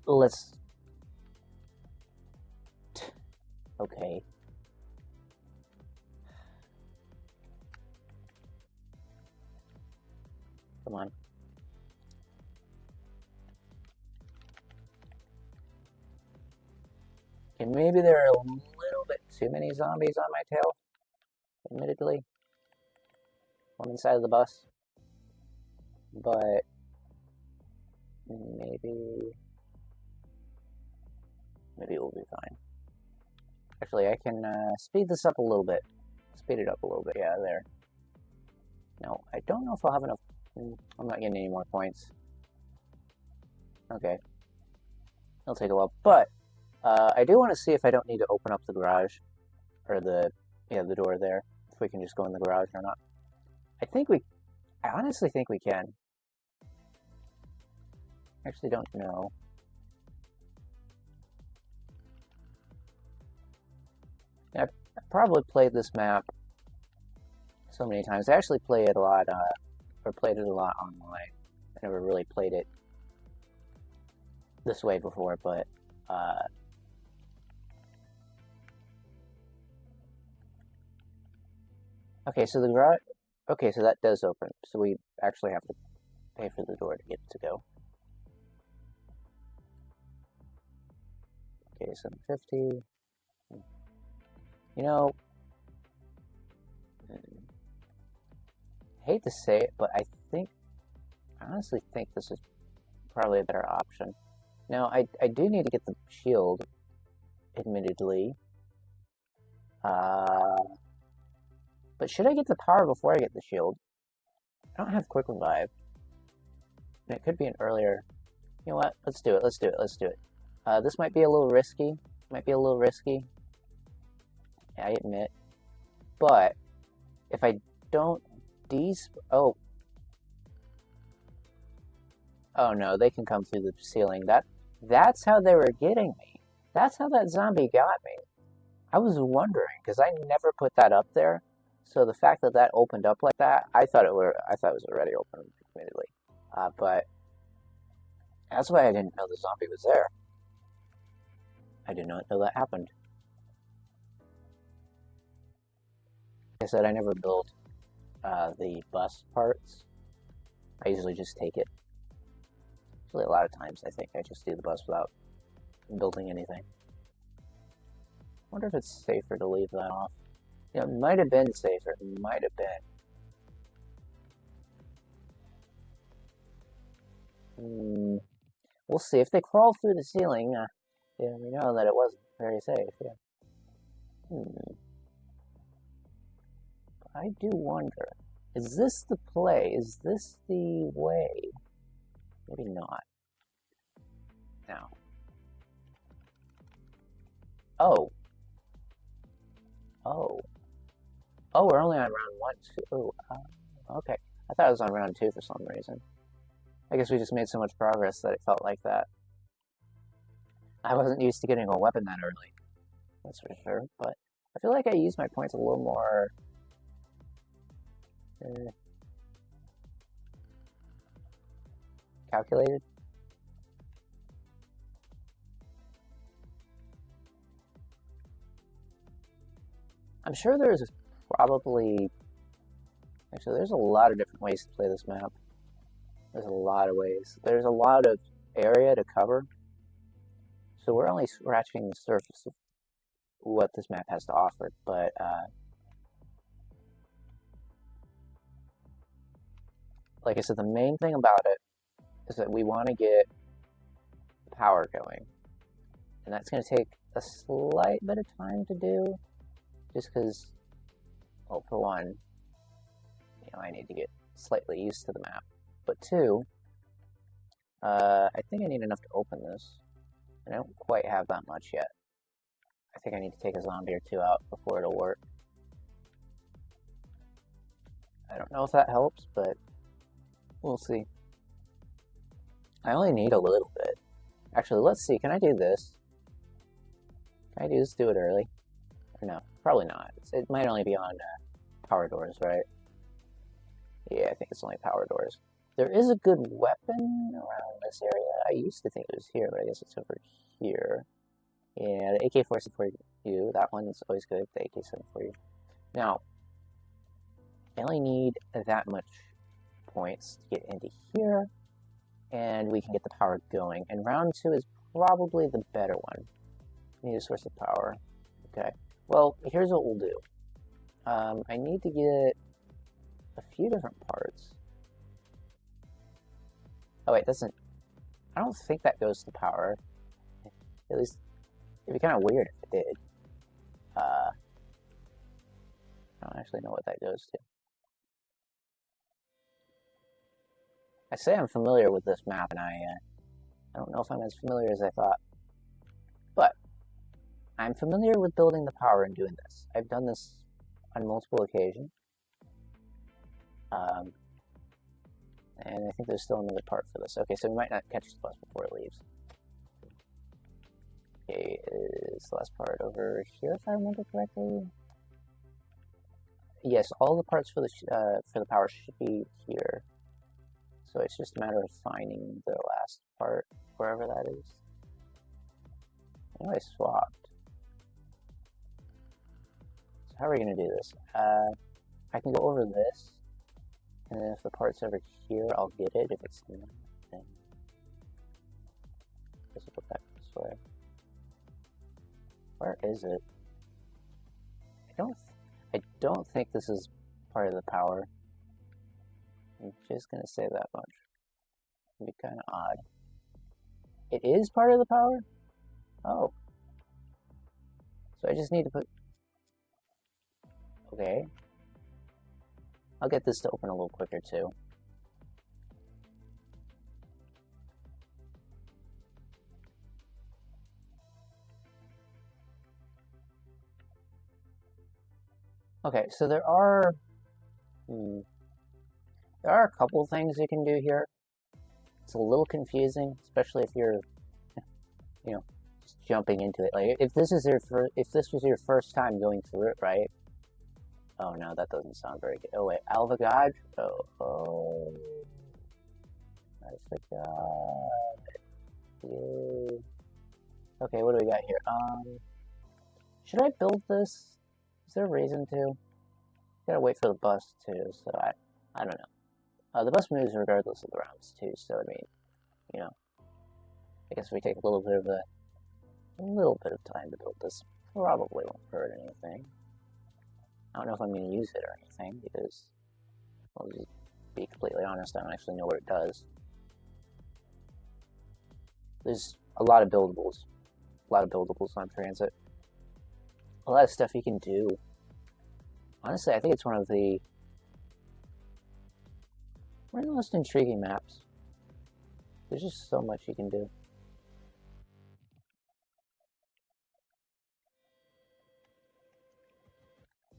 Let's... Okay. Come on. Okay, maybe there are a little bit too many zombies on my tail, admittedly. One inside of the bus. But maybe it will be fine. Actually, I can speed this up a little bit. Speed it up a little bit. Yeah, there. No, I don't know if I'll have enough. I'm not getting any more points. Okay. It'll take a while. But I do want to see if I don't need to open up the garage. Or the door there. If we can just go in the garage or not. I honestly think we can. I actually don't know. I've probably played this map so many times. I actually play it a lot, or played it a lot online. I never really played it this way before, but okay, so the garage. Okay, so that does open. So we actually have to pay for the door to get to go. Okay, 750. You know, I hate to say it, but I honestly think this is probably a better option. Now, I do need to get the shield, admittedly. But should I get the power before I get the shield? I don't have quick revive. And it could be an earlier... You know what? Let's do it. Let's do it. Let's do it. This might be a little risky. Might be a little risky. Yeah, I admit. But if I don't oh no, they can come through the ceiling. That's how they were getting me. That's how that zombie got me. I was wondering because I never put that up there. So the fact that that opened up like that, I thought it was already open immediately. But that's why I didn't know the zombie was there. I did not know that happened. Like I said, I never built the bus parts. I usually just take it. Usually a lot of times I think I just do the bus without building anything. I wonder if it's safer to leave that off. Yeah, it might have been safer. It might have been. We'll see. If they crawl through the ceiling, yeah, we know that it wasn't very safe, yeah. I do wonder. Is this the play? Is this the way? Maybe not. Now. Oh. Oh. Oh, we're only on round 1, 2. Oh, okay. I thought it was on round 2 for some reason. I guess we just made so much progress that it felt like that. I wasn't used to getting a weapon that early, that's for sure, but I feel like I used my points a little more calculated. I'm sure there's probably... Actually, there's a lot of different ways to play this map. There's a lot of ways. There's a lot of area to cover. So we're only scratching the surface of what this map has to offer, but like I said, the main thing about it is that we want to get power going. And that's going to take a slight bit of time to do, just because, well, for one, I need to get slightly used to the map. But two, I think I need enough to open this. And I don't quite have that much yet. I think I need to take a zombie or two out before it'll work. I don't know if that helps, but we'll see. I only need a little bit. Actually, let's see. Can I do this? Can I do it early? Or no? Probably not. It might only be on power doors, right? Yeah, I think it's only power doors. There is a good weapon around this area. I used to think it was here, but I guess it's over here. Yeah, the AK-47, that one's always good, the AK-74. Now, I only need that much points to get into here, and we can get the power going. And round 2 is probably the better one. Need a source of power. Okay. Well, here's what we'll do. I need to get a few different parts. Oh wait, I don't think that goes to power. At least, it'd be kind of weird if it did. I don't actually know what that goes to. I say I'm familiar with this map, and I don't know if I'm as familiar as I thought. But I'm familiar with building the power and doing this. I've done this on multiple occasions. And I think there's still another part for this. Okay, so we might not catch the bus before it leaves. Okay, is the last part over here, if I remember correctly? Yes, all the parts for the power should be here. So it's just a matter of finding the last part, wherever that is. Oh, I swapped. So how are we going to do this? I can go over this, and then if the part's over here, I'll get it. If it's not, then I guess I'll go back this way. Where is it? I don't think this is part of the power. I'm just gonna say that much. It'd be kind of odd. It is part of the power? Oh. So I just need to put... Okay. I'll get this to open a little quicker too. Okay, so there are a couple things you can do here. It's a little confusing, especially if you're, just jumping into it. Like if this was your first time going through it, right? Oh no, that doesn't sound very good. Oh wait, Alvagad? Oh, I forgot. Yay. Okay, what do we got here? Should I build this? Is there a reason to? Gotta wait for the bus too, so I don't know. The bus moves regardless of the rounds too, so I mean, I guess if we take a little bit of time to build this, probably won't hurt anything. I don't know if I'm going to use it or anything, because, I'll just be completely honest, I don't actually know what it does. There's a lot of buildables. On Transit. A lot of stuff you can do. Honestly, I think it's one of the most intriguing maps. There's just so much you can do.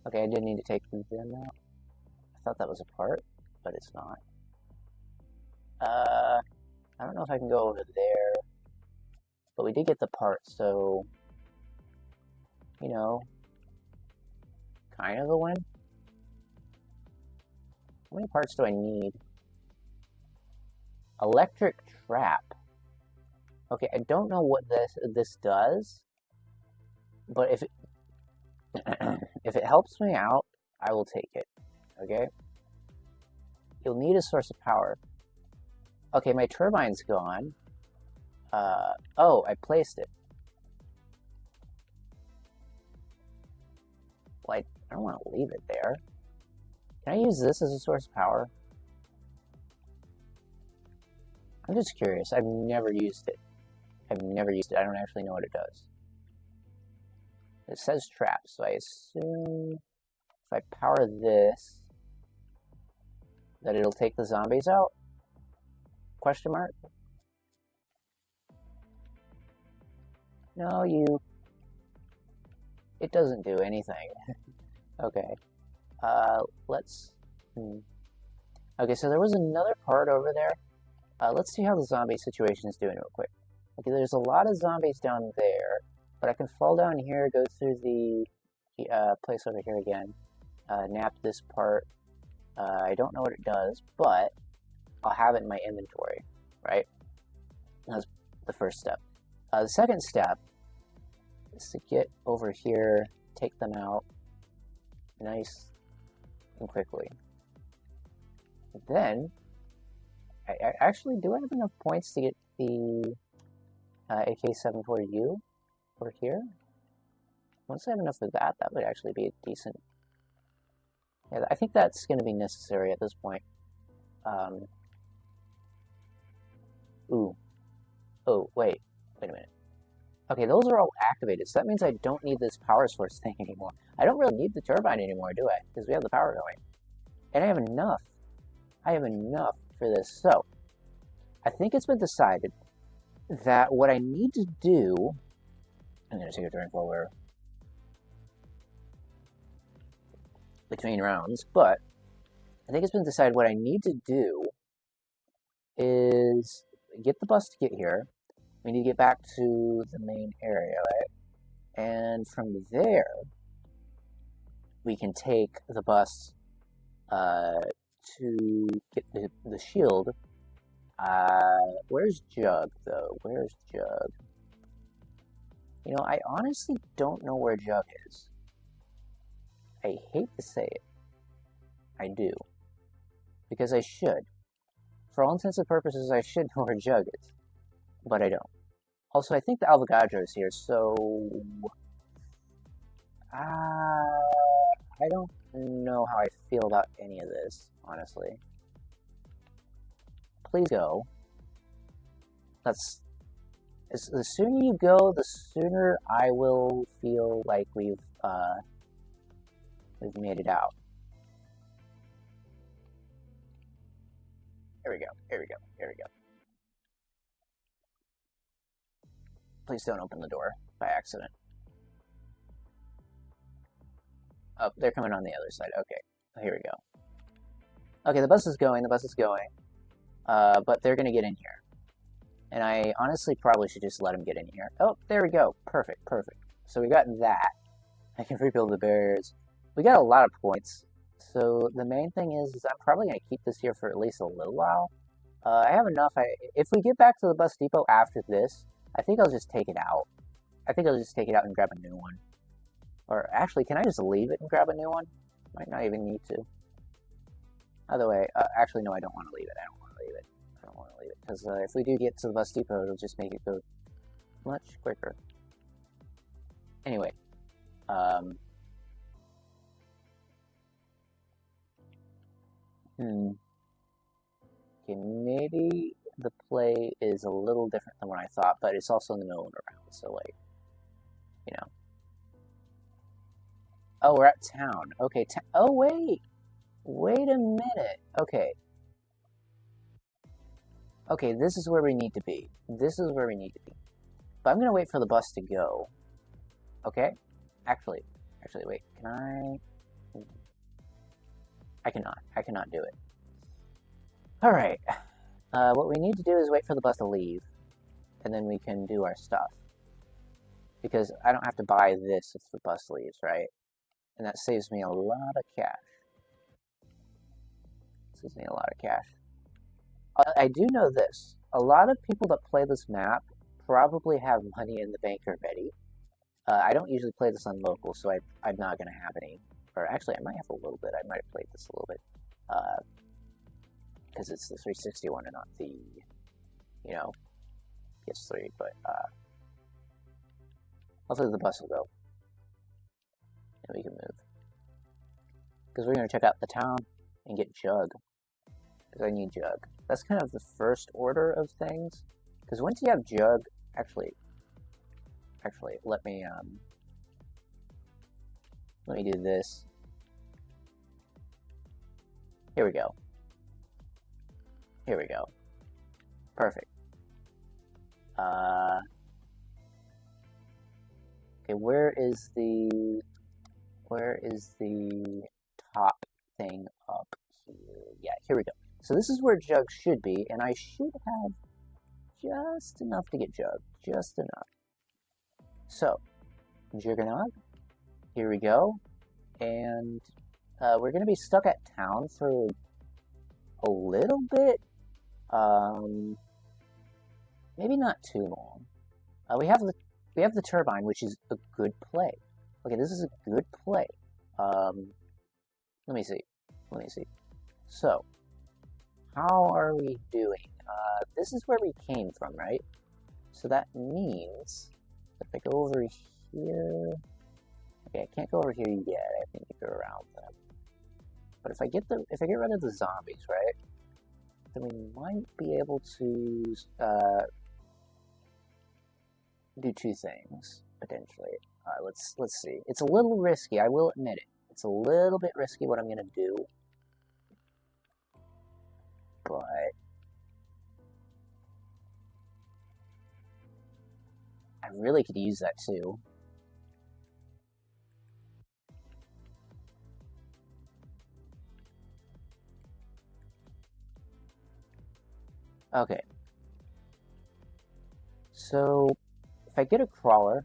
Okay, I didn't need to take them out. I thought that was a part, but it's not. I don't know if I can go over there, but we did get the part, so, you know, kind of a win. How many parts do I need? Electric trap. Okay, I don't know what this does, but if it if it helps me out, I will take it. Okay? You'll need a source of power. Okay, my turbine's gone. Oh, I placed it. Well, I don't want to leave it there. Can I use this as a source of power? I'm just curious. I've never used it. I've never used it. I don't actually know what it does. It says trap, so I assume if I power this, that it'll take the zombies out? Question mark? No, it doesn't do anything. Okay. Let's... Okay, so there was another part over there. Let's see how the zombie situation is doing real quick. Okay, there's a lot of zombies down there, but I can fall down here, go through the place over here again, nap this part. I don't know what it does, but I'll have it in my inventory, right? That's the first step. The second step is to get over here, take them out nice and quickly. Then, I actually do have enough points to get the AK-74U over here. Once I have enough of that, that would actually be a decent... Yeah, I think that's going to be necessary at this point. Ooh. Oh, wait a minute. Okay, those are all activated, so that means I don't need this power source thing anymore. I don't really need the turbine anymore, do I? Because we have the power going. And I have enough. I have enough for this. So, I think it's been decided that what I need to do... I'm going to take a drink while we're between rounds, but I think it's been decided what I need to do is get the bus to get here. We need to get back to the main area, right? And from there, we can take the bus to get the shield. Where's Jug, though? Where's Jug? You know, I honestly don't know where Jug is. I hate to say it. I do. Because I should. For all intents and purposes, I should know where Jug is. But I don't. Also, I think the Avogadro is here, so... I don't know how I feel about any of this, honestly. Please go. The sooner you go, the sooner I will feel like we've made it out. Here we go, here we go, here we go. Please don't open the door by accident. Oh, they're coming on the other side. Okay, here we go. Okay, the bus is going, but they're gonna get in here. And I honestly probably should just let them get in here. Oh, there we go. Perfect, perfect. So we got that. I can rebuild the barriers. We got a lot of points. So the main thing is I'm probably going to keep this here for at least a little while. I have enough. If we get back to the bus depot after this, I think I'll just take it out. I think I'll just take it out and grab a new one. Or actually, can I just leave it and grab a new one? Might not even need to. Either way, actually, no, I don't want to leave it. I don't want to leave it. I don't want to leave it. Because if we do get to the bus depot, it'll just make it go much quicker. Anyway. Okay, maybe the play is a little different than what I thought, but it's also in the middle of the round, so like, you know. Oh, we're at town. Okay, oh, wait! Wait a minute. Okay. Okay, this is where we need to be. This is where we need to be. But I'm gonna wait for the bus to go. Okay? Actually, wait. Can I... I cannot do it. Alright. What we need to do is wait for the bus to leave, and then we can do our stuff. Because I don't have to buy this if the bus leaves, right? And that saves me a lot of cash. Saves me a lot of cash. I do know this. A lot of people that play this map probably have money in the bank already. I don't usually play this on local, so I'm not going to have any. Or actually, I might have a little bit. I might have played this a little bit. Because it's the 360 one and not the, you know, PS3. But hopefully the bus will go. And we can move. Because we're going to check out the town and get Jug. Because I need Jug. That's kind of the first order of things. Because once you have Jug, actually, let me do this. Here we go. Here we go. Perfect. Okay, where is the top thing up here? Yeah, here we go. So this is where Jug should be, and I should have just enough to get Jug. Just enough. So, Juggernog, here we go. And we're going to be stuck at town for a little bit. Maybe not too long. We have the turbine, which is a good play. Okay, this is a good play. Let me see. So, how are we doing? This is where we came from, right? So that means if I go over here, okay, I can't go over here yet. I think I go around them. But if I get rid of the zombies, right? Then we might be able to do two things potentially. Let's see. It's a little risky. I will admit it. It's a little bit risky what I'm gonna do, but I really could use that too. Okay. So, if I get a crawler,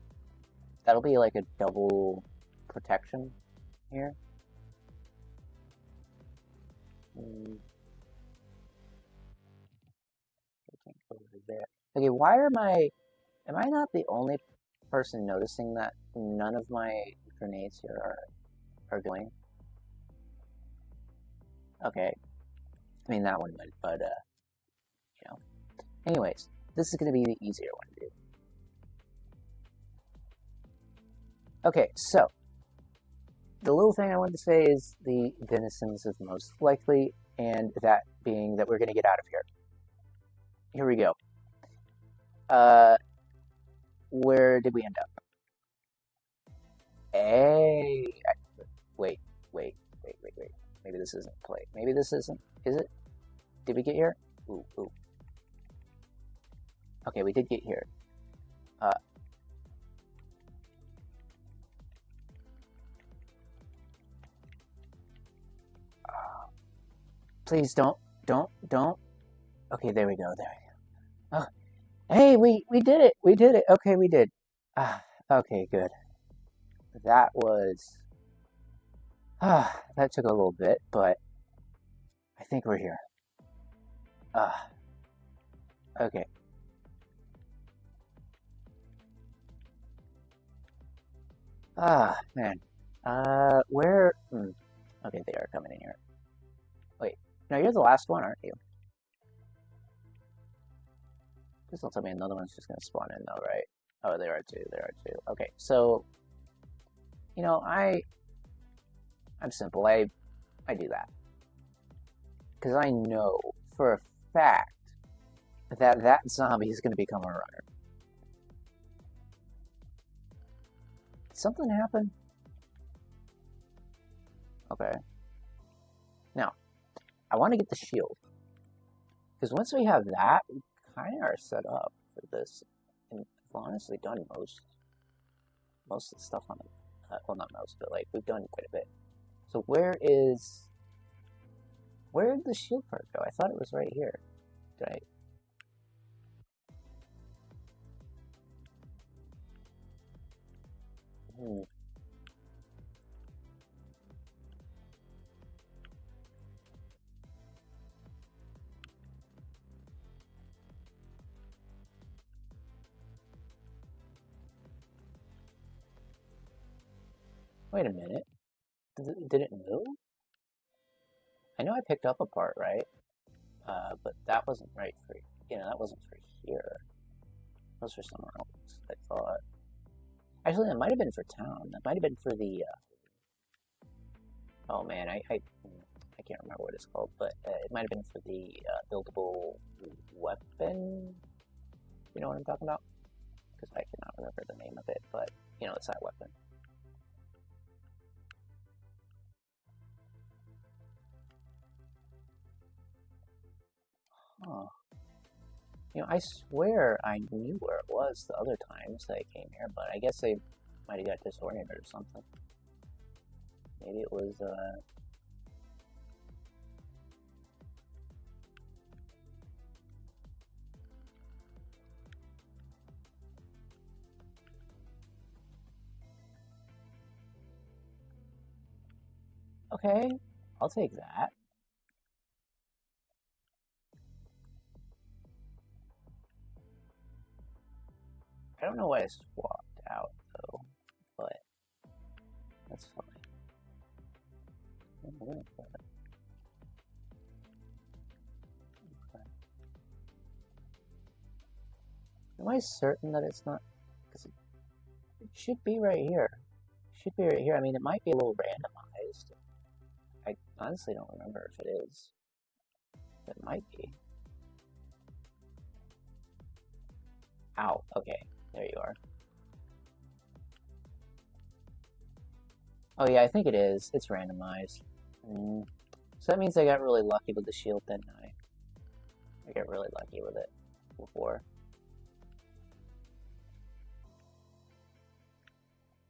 that'll be like a double protection here. Okay, why am I not the only person noticing that none of my grenades here are going? Okay. I mean, that one went, but, you know. Anyways, this is going to be the easier one to do. Okay, so, the little thing I wanted to say is the venisons of most likely, and that being that we're going to get out of here. Here we go. Where did we end up? Hey, wait. Maybe this isn't play. Maybe this isn't. Is it? Did we get here? Ooh. Okay, we did get here. Please don't. Okay, there we go. Oh, hey, we did it. Okay, we did. Okay, good. That was. That took a little bit, but I think we're here. Okay. Man. Where? Okay, they are coming in here. Wait. No, you're the last one, aren't you? Please don't tell me another one's just gonna spawn in, though, right? Oh, there are two. Okay, so, you know, I'm simple. I do that because I know for a fact that zombie is going to become a runner. Did something happen? Okay. Now, I want to get the shield because once we have that, we kind of are set up for this. And we've honestly done most of the stuff on it. Well, not most, but like we've done quite a bit. So where did the shield part go? I thought it was right here. Did I? Wait a minute. Did it move? I know I picked up a part, right? But that wasn't right for, that wasn't for here. That was for somewhere else, I thought. Actually, that might have been for town. That might have been for the, oh man, I can't remember what it's called, but it might have been for the buildable weapon. You know what I'm talking about? Because I cannot remember the name of it, but, it's that weapon. Huh. I swear I knew where it was the other times that I came here, but I guess they might have got disoriented or something. Maybe it was, okay, I'll take that. I don't know why I swapped out, though, but that's fine. Okay. Am I certain that it's not? Because it should be right here. It should be right here. I mean, it might be a little randomized. I honestly don't remember if it is. It might be. Ow, okay. There you are. Oh yeah, I think it is. It's randomized. So that means I got really lucky with the shield, didn't I? I got really lucky with it before.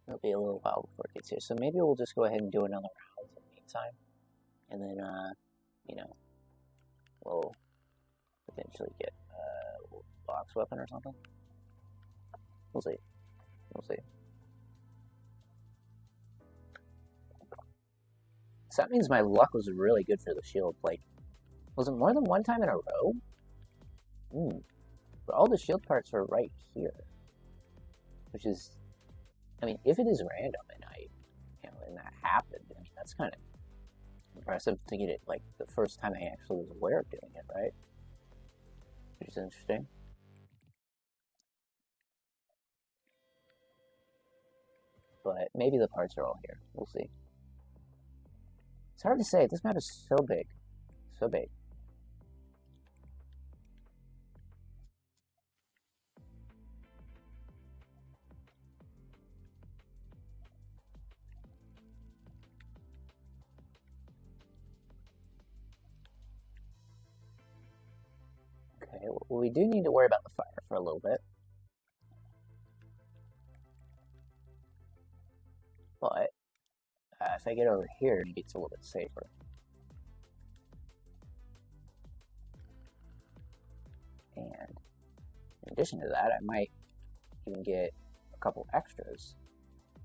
It'll be a little while before it gets here. So maybe we'll just go ahead and do another round in the meantime. And then, we'll potentially get a box weapon or something. We'll see. We'll see. So that means my luck was really good for the shield. Like, was it more than one time in a row? But all the shield parts are right here. Which is, I mean, if it is random and that happened, I mean, that's kind of impressive to get it, like, the first time I actually was aware of doing it, right? Which is interesting. But maybe the parts are all here. We'll see. It's hard to say. This map is so big. So big. Okay, well, we do need to worry about the fire for a little bit. But if I get over here, maybe it's a little bit safer. And in addition to that, I might even get a couple extras.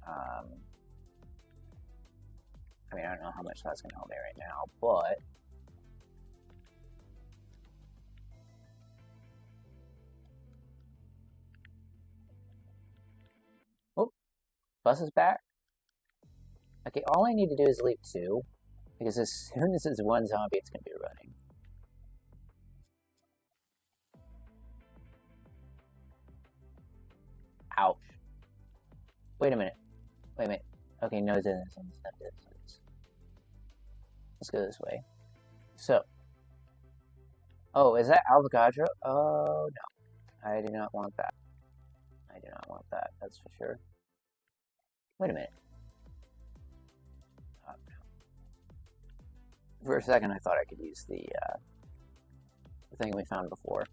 I mean, I don't know how much that's going to help me right now, but oh, bus is back. Okay, all I need to do is leave 2, because as soon as it's one zombie, it's going to be running. Ouch. Wait a minute. Wait a minute. Okay, no, it's not this. Let's go this way. So. Oh, is that Avogadro? Oh, no. I do not want that. I do not want that, that's for sure. Wait a minute. Oh, no. For a second, I thought I could use the thing we found before.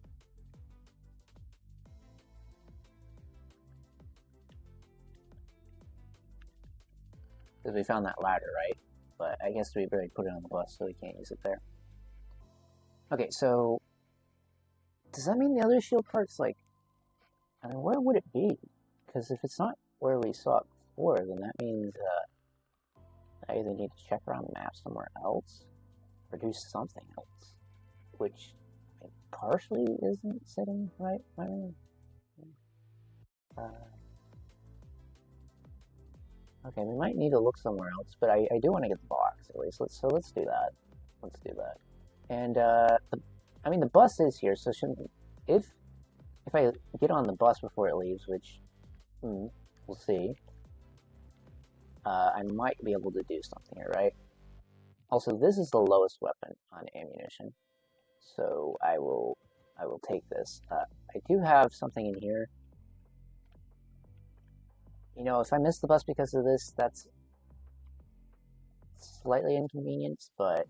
Because we found that ladder, right? but I guess we already put it on the bus, so we can't use it there. Okay, so does that mean the other shield part's like, I mean, where would it be? Because if it's not where we saw it before, then that means I either need to check around the map somewhere else or do something else, which partially isn't sitting right. I mean, okay, we might need to look somewhere else, but I do want to get the box at least. Let's do that. Let's do that. And I mean, the bus is here, so shouldn't if I get on the bus before it leaves, which we'll see, I might be able to do something here, right? Also, this is the lowest weapon on ammunition, so I will take this. I do have something in here. You know, if I miss the bus because of this, that's slightly inconvenient, but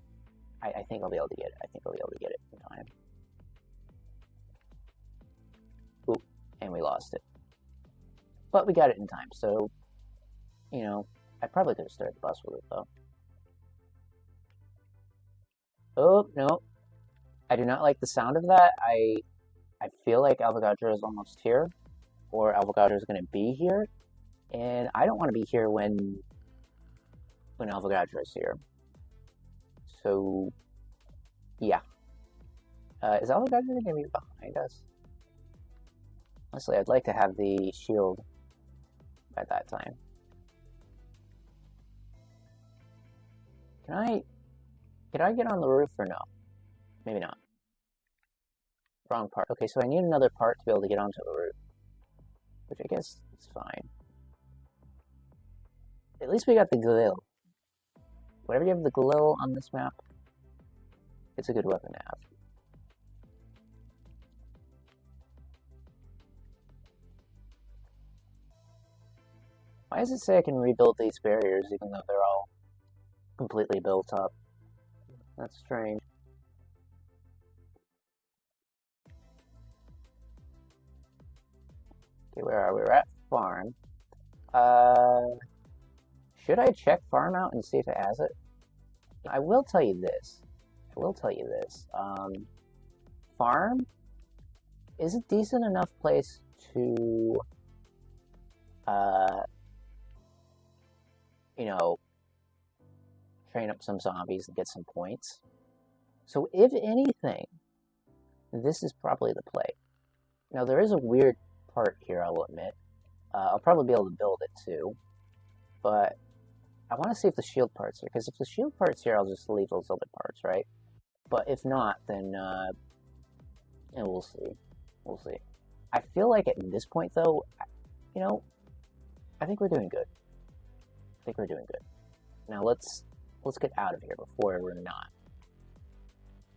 I think I'll be able to get it. I think I'll be able to get it in time. Oop, and we lost it. But we got it in time, so, you know, I probably could have started the bus with it, though. Oh, no. I do not like the sound of that. I feel like Avogadro is almost here, or Avogadro is going to be here, and I don't want to be here when Avogadro is here. So, yeah. Is Avogadro going to be behind us? Honestly, I'd like to have the shield by that time. Can I get on the roof or no? Maybe not. Wrong part. Okay, so I need another part to be able to get onto the roof, which I guess is fine. At least we got the Galil. Whenever you have the Galil on this map, it's a good weapon to have. Why does it say I can rebuild these barriers even though they're all completely built up? That's strange. Okay, where are we? We're at farm. Should I check farm out and see if it has it? I will tell you this. Farm is a decent enough place to, you know, train up some zombies and get some points. So if anything, this is probably the play. Now there is a weird part here, I will admit. I'll probably be able to build it too, but I want to see if the shield part's here, because if the shield part's here, I'll just leave those other parts, right? But if not, then, and we'll see. We'll see. I feel like at this point, though, you know, I think we're doing good. Now let's get out of here before we're not.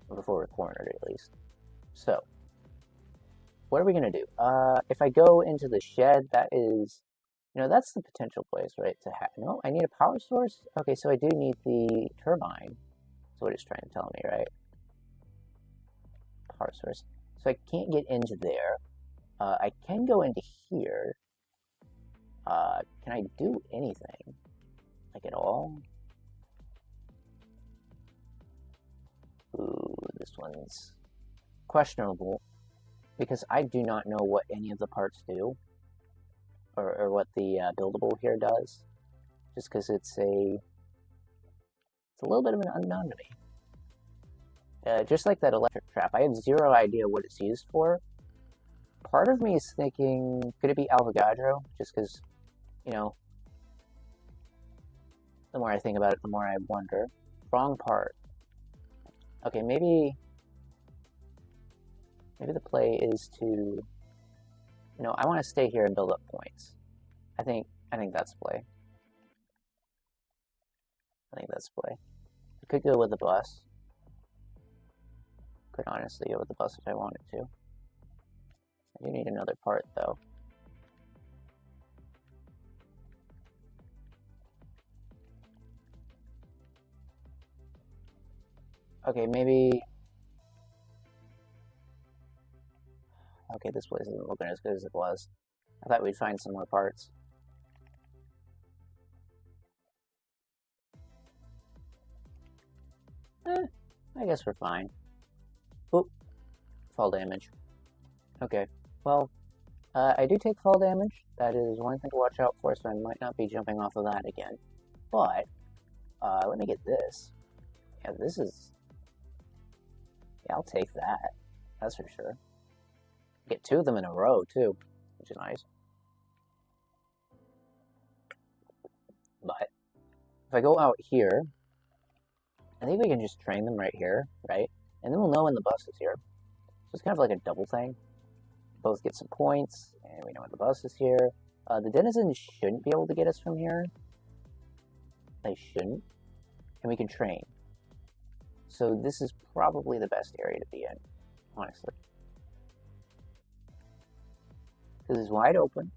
Before we're cornered, at least. So, what are we gonna do? If I go into the shed, that is, you know, that's the potential place, right? To have. No, I need a power source. Okay, so I do need the turbine. That's what it's trying to tell me, right? Power source. So I can't get into there. I can go into here. Can I do anything? Like at all? Ooh, this one's questionable, because I do not know what any of the parts do, or what the buildable here does, just because it's a little bit of an unknown to me. Just like that electric trap, I have zero idea what it's used for. Part of me is thinking, could it be Avogadro? Just because, you know, the more I think about it, the more I wonder. Wrong part. Okay, maybe the play is to, you know, I want to stay here and build up points. I think that's play. I could go with the bus. Could honestly go with the bus if I wanted to. I do need another part, though. Okay, maybe... Okay, this place isn't looking as good as it was. I thought we'd find some more parts. I guess we're fine. Oop, fall damage. Okay, well, I do take fall damage. That is one thing to watch out for, so I might not be jumping off of that again. But, let me get this. Yeah, this is... Yeah, I'll take that. That's for sure. Get 2 of them in a row, too, which is nice. But, if I go out here, I think we can just train them right here, right? And then we'll know when the bus is here. So it's kind of like a double thing. Both get some points, and we know when the bus is here. The denizens shouldn't be able to get us from here. They shouldn't. And we can train. So this is probably the best area to be in, honestly. This is wide open.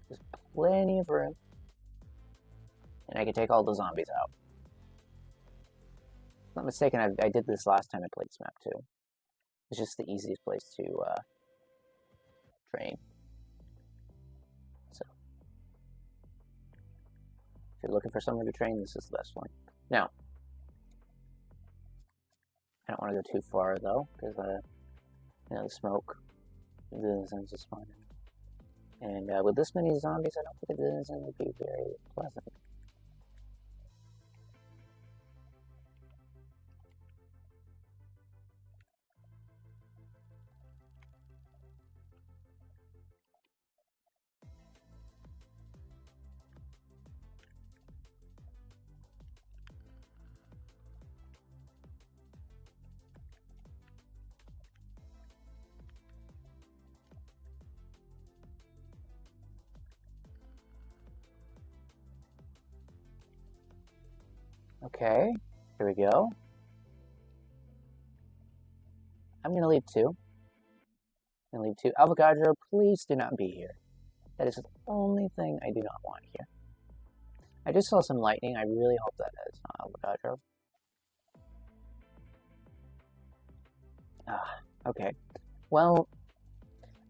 There's plenty of room. And I can take all the zombies out. If I'm not mistaken, I did this last time I played this map too. It's just the easiest place to train. So, if you're looking for somewhere to train, this is the best one. Now, I don't want to go too far though, because you know, the smoke, the denizens is fun. And with this many zombies, I don't think the denizen would be very pleasant. Okay, here we go. I'm gonna leave 2. I'm gonna leave 2. Avogadro, please do not be here. That is the only thing I do not want here. I just saw some lightning. I really hope that is not Avogadro. Okay. Well,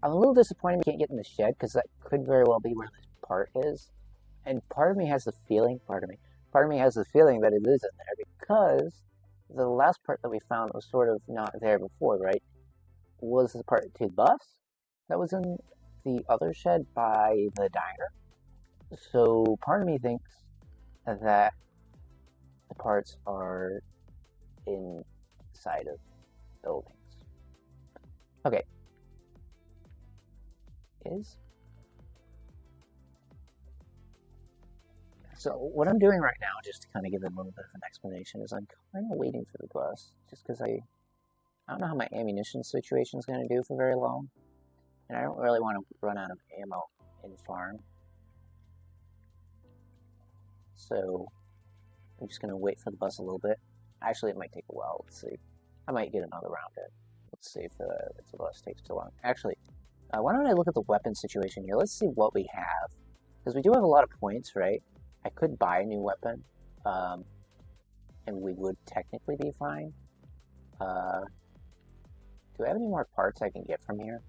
I'm a little disappointed we can't get in the shed, because that could very well be where this part is. And part of me has the feeling, part of me has the feeling that it is in there, because the last part that we found was sort of not there before, right? Was the part to the bus that was in the other shed by the diner. So part of me thinks that the parts are inside of buildings. Okay. So what I'm doing right now, just to kind of give a little bit of an explanation, is I'm kind of waiting for the bus, just because I don't know how my ammunition situation is going to do for very long, and I don't really want to run out of ammo in farm. So I'm just going to wait for the bus a little bit. Actually, it might take a while. Let's see. I might get another round in. Let's see if the bus takes too long. Actually, why don't I look at the weapon situation here? Let's see what we have, because we do have a lot of points, right? I could buy a new weapon, and we would technically be fine. Do I have any more parts I can get from here?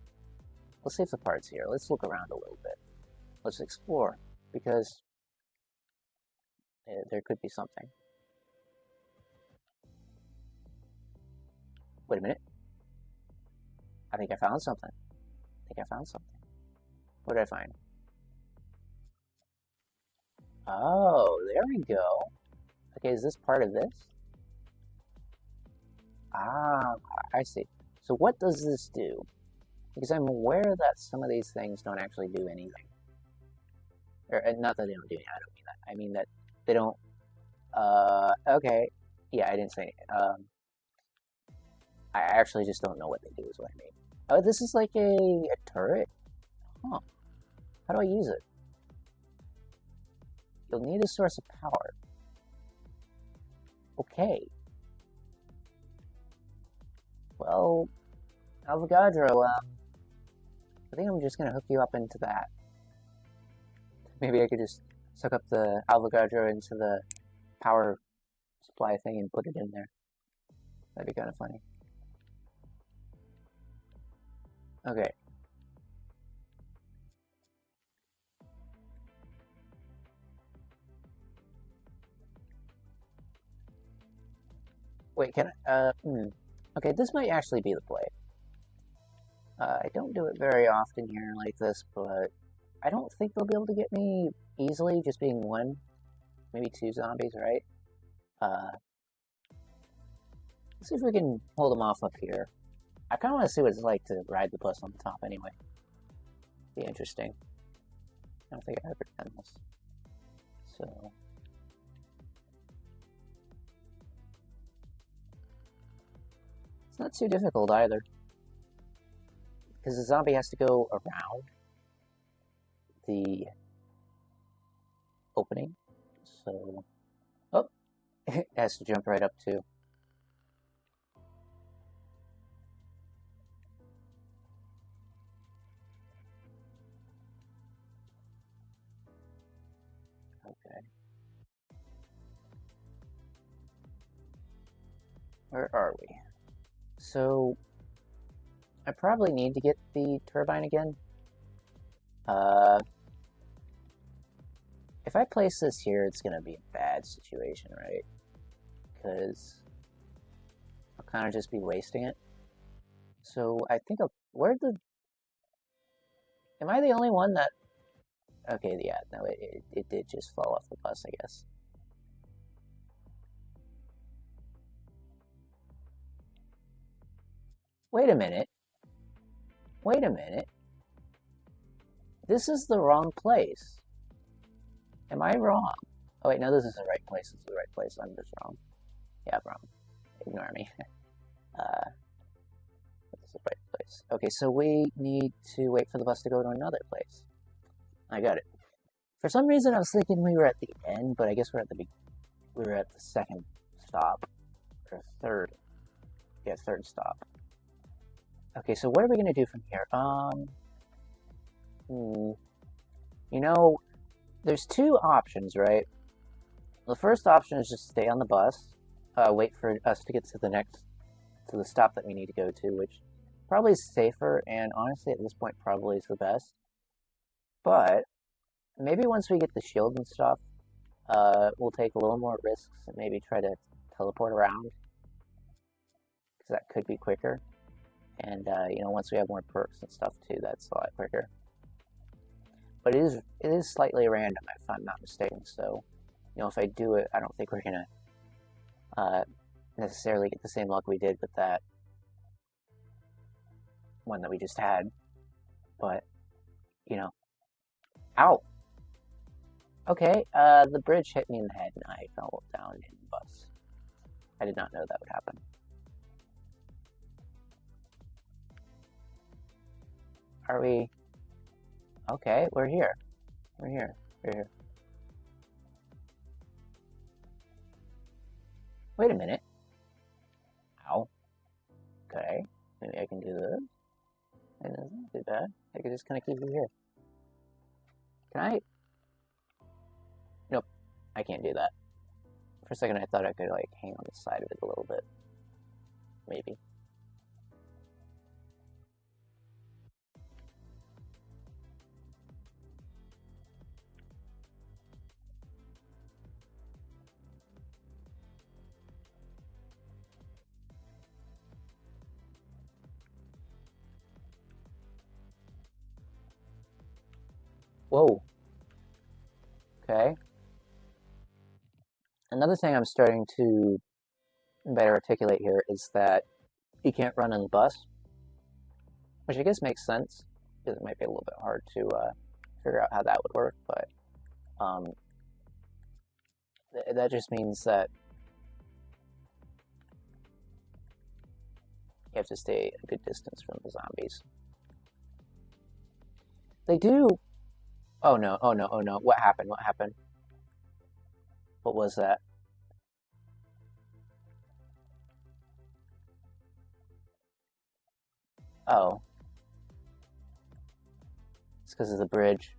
Let's see if the parts here. Let's look around a little bit. Let's explore, because there could be something. Wait a minute. I think I found something. What did I find? Oh, there we go. Okay, is this part of this? Ah, I see. So what does this do? Because I'm aware that some of these things don't actually do anything. Or, not that they don't do anything, I don't mean that. I mean that they don't, okay. Yeah, I didn't say, I actually just don't know what they do is what I mean. Oh, this is like a turret? Huh. How do I use it? You'll need a source of power. Okay. Well, Avogadro, I think I'm just gonna hook you up into that. Maybe I could just suck up the Avogadro into the power supply thing and put it in there. That'd be kind of funny. Okay. Wait, can I, okay, this might actually be the play. I don't do it very often here like this, but I don't think they'll be able to get me easily, just being one, maybe two zombies, right? Let's see if we can hold them off up here. I kind of want to see what it's like to ride the bus on the top anyway. Be interesting. I don't think I've ever done this. So... it's not too difficult either. Because the zombie has to go around the opening. So... oh! It has to jump right up too. Okay. Where are we? So, I probably need to get the turbine again. If I place this here, it's gonna be a bad situation, right? Because I'll kind of just be wasting it. So, I think where'd the... am I the only one that... okay, yeah, no, it did just fall off the bus, I guess. Wait a minute. Wait a minute. This is the wrong place. Am I wrong? Oh wait, no, this is the right place. This is the right place. I'm just wrong. Yeah, I'm wrong. Ignore me. This is the right place. Okay, so we need to wait for the bus to go to another place. I got it. For some reason, I was thinking we were at the end, but I guess we're at the second stop, or third. Yeah, third stop. Okay, so what are we gonna do from here? You know, there's two options, right? The first option is just stay on the bus, wait for us to get to the stop that we need to go to, which probably is safer, and honestly, at this point, probably is the best. But maybe once we get the shield and stuff, we'll take a little more risks and maybe try to teleport around, because that could be quicker. And you know, once we have more perks and stuff too, that's a lot quicker. But it is slightly random, if I'm not mistaken. So, you know, if I do it, I don't think we're gonna necessarily get the same luck we did with that one that we just had. But, you know, ow. Okay, the bridge hit me in the head and I fell down in the bus. I did not know that would happen. Are we... okay, we're here. We're here. We're here. Wait a minute. Ow. Okay. Maybe I can do this. And it's not too bad. I can just kind of keep it here. Can I... nope. I can't do that. For a second I thought I could, like, hang on the side of it a little bit. Maybe. Whoa. Okay. Another thing I'm starting to better articulate here is that you can't run on the bus, which I guess makes sense, because it might be a little bit hard to figure out how that would work, but that just means that you have to stay a good distance from the zombies. They do... oh no, oh no, oh no, what happened, what happened? What was that? Oh. It's because of the bridge.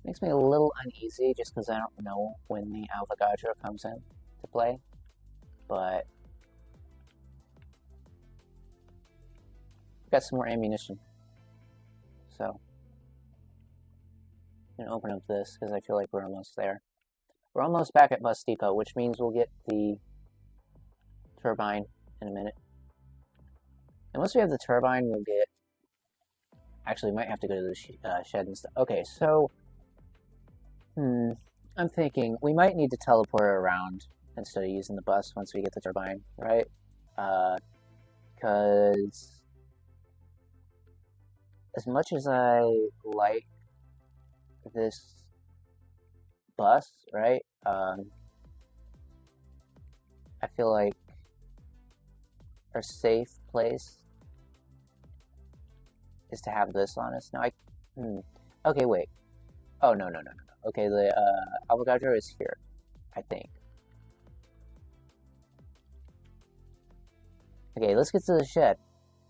Makes me a little uneasy just because I don't know when the Avogadro comes in to play. But I've got some more ammunition. So gonna open up this because I feel like we're almost there. We're almost back at Bus Depot, which means we'll get the turbine in a minute. And once we have the turbine, we'll get... Actually, we might have to go to the shed and stuff. Okay, so... I'm thinking we might need to teleport around instead of using the bus once we get the turbine, right? Because... as much as I like this bus, right? I feel like our safe place is to have this on us. Now okay, wait. Oh, no. Okay, the Avogadro is here, I think. Okay, let's get to the shed.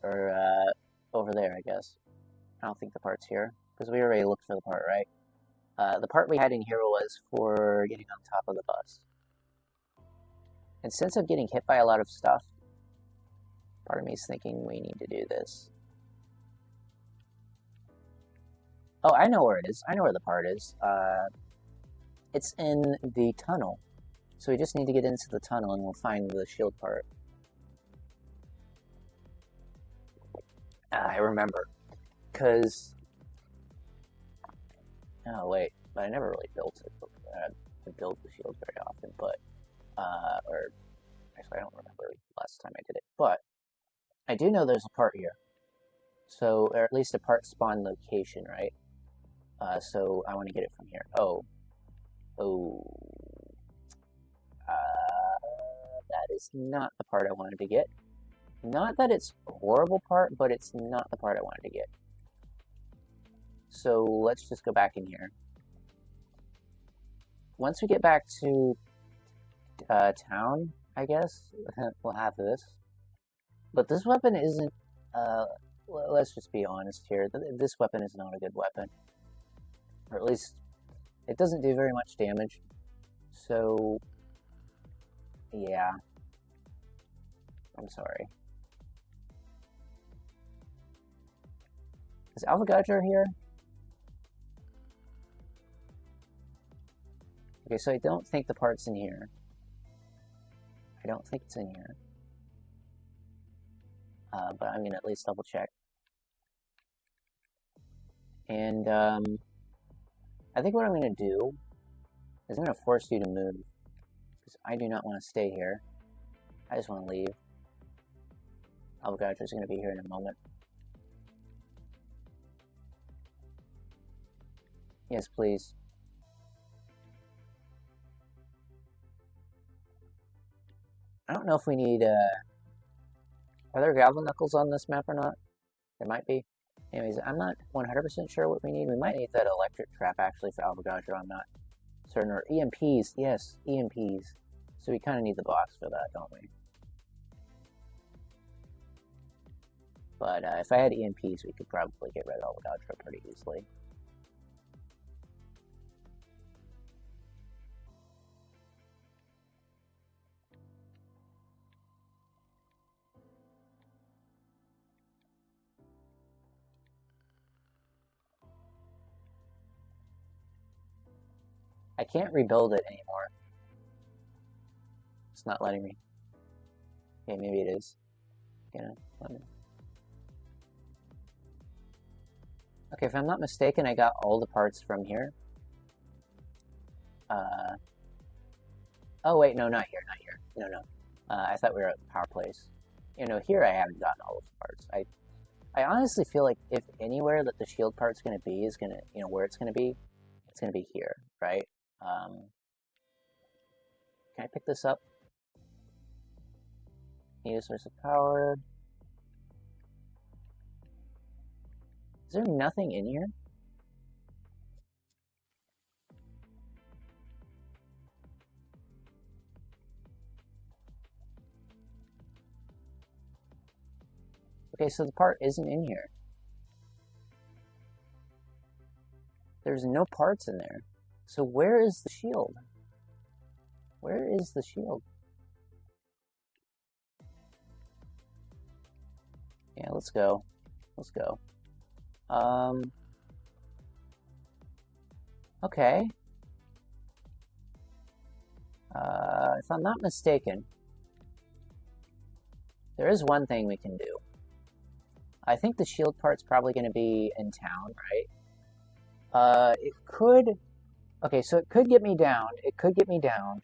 Or, over there, I guess. I don't think the part's here, because we already looked for the part, right? The part we had in here was for getting on top of the bus. And since I'm getting hit by a lot of stuff, part of me is thinking we need to do this. Oh, I know where it is. I know where the part is. It's in the tunnel. So we just need to get into the tunnel and we'll find the shield part. I remember. Because... oh, wait. But I never really built it. I built the shield very often, but... or... actually, I don't remember last time I did it. But... I do know there's a part here. So, or at least a part spawn location, right? So I want to get it from here. That is not the part I wanted to get. Not that it's a horrible part, but it's not the part I wanted to get. So let's just go back in here. Once we get back to town, I guess, we'll have this. But this weapon isn't, let's just be honest here. This weapon is not a good weapon. Or at least, it doesn't do very much damage. So, yeah. I'm sorry. Is Avogadro here? Okay, so I don't think the part's in here. I don't think it's in here. But I'm gonna at least double check. And, I think what I'm going to do is I'm going to force you to move, because I do not want to stay here. I just want to leave. Avogadro is going to be here in a moment. Yes, please. I don't know if we need, are there gravel knuckles on this map or not? There might be. Anyways, I'm not 100% sure what we need. We might need that electric trap, actually, for Avogadro. I'm not certain. Or EMPs. Yes, EMPs. So we kind of need the box for that, don't we? But if I had EMPs, we could probably get rid of Avogadro pretty easily. I can't rebuild it anymore. It's not letting me. Okay, maybe it is. Let me. Okay, if I'm not mistaken, I got all the parts from here. Oh wait, no, not here. No. I thought we were at the power place. Here I haven't gotten all of the parts. I honestly feel like if anywhere that the shield part's gonna be is gonna, where it's gonna be here, right? Can I pick this up? Need a source of power. Is there nothing in here? Okay, so the part isn't in here. There's no parts in there. So where is the shield? Where is the shield? Yeah, let's go. Let's go. Okay. If I'm not mistaken, there is one thing we can do. I think the shield part's probably going to be in town, right? It could... Okay, so it could get me down. It could get me down.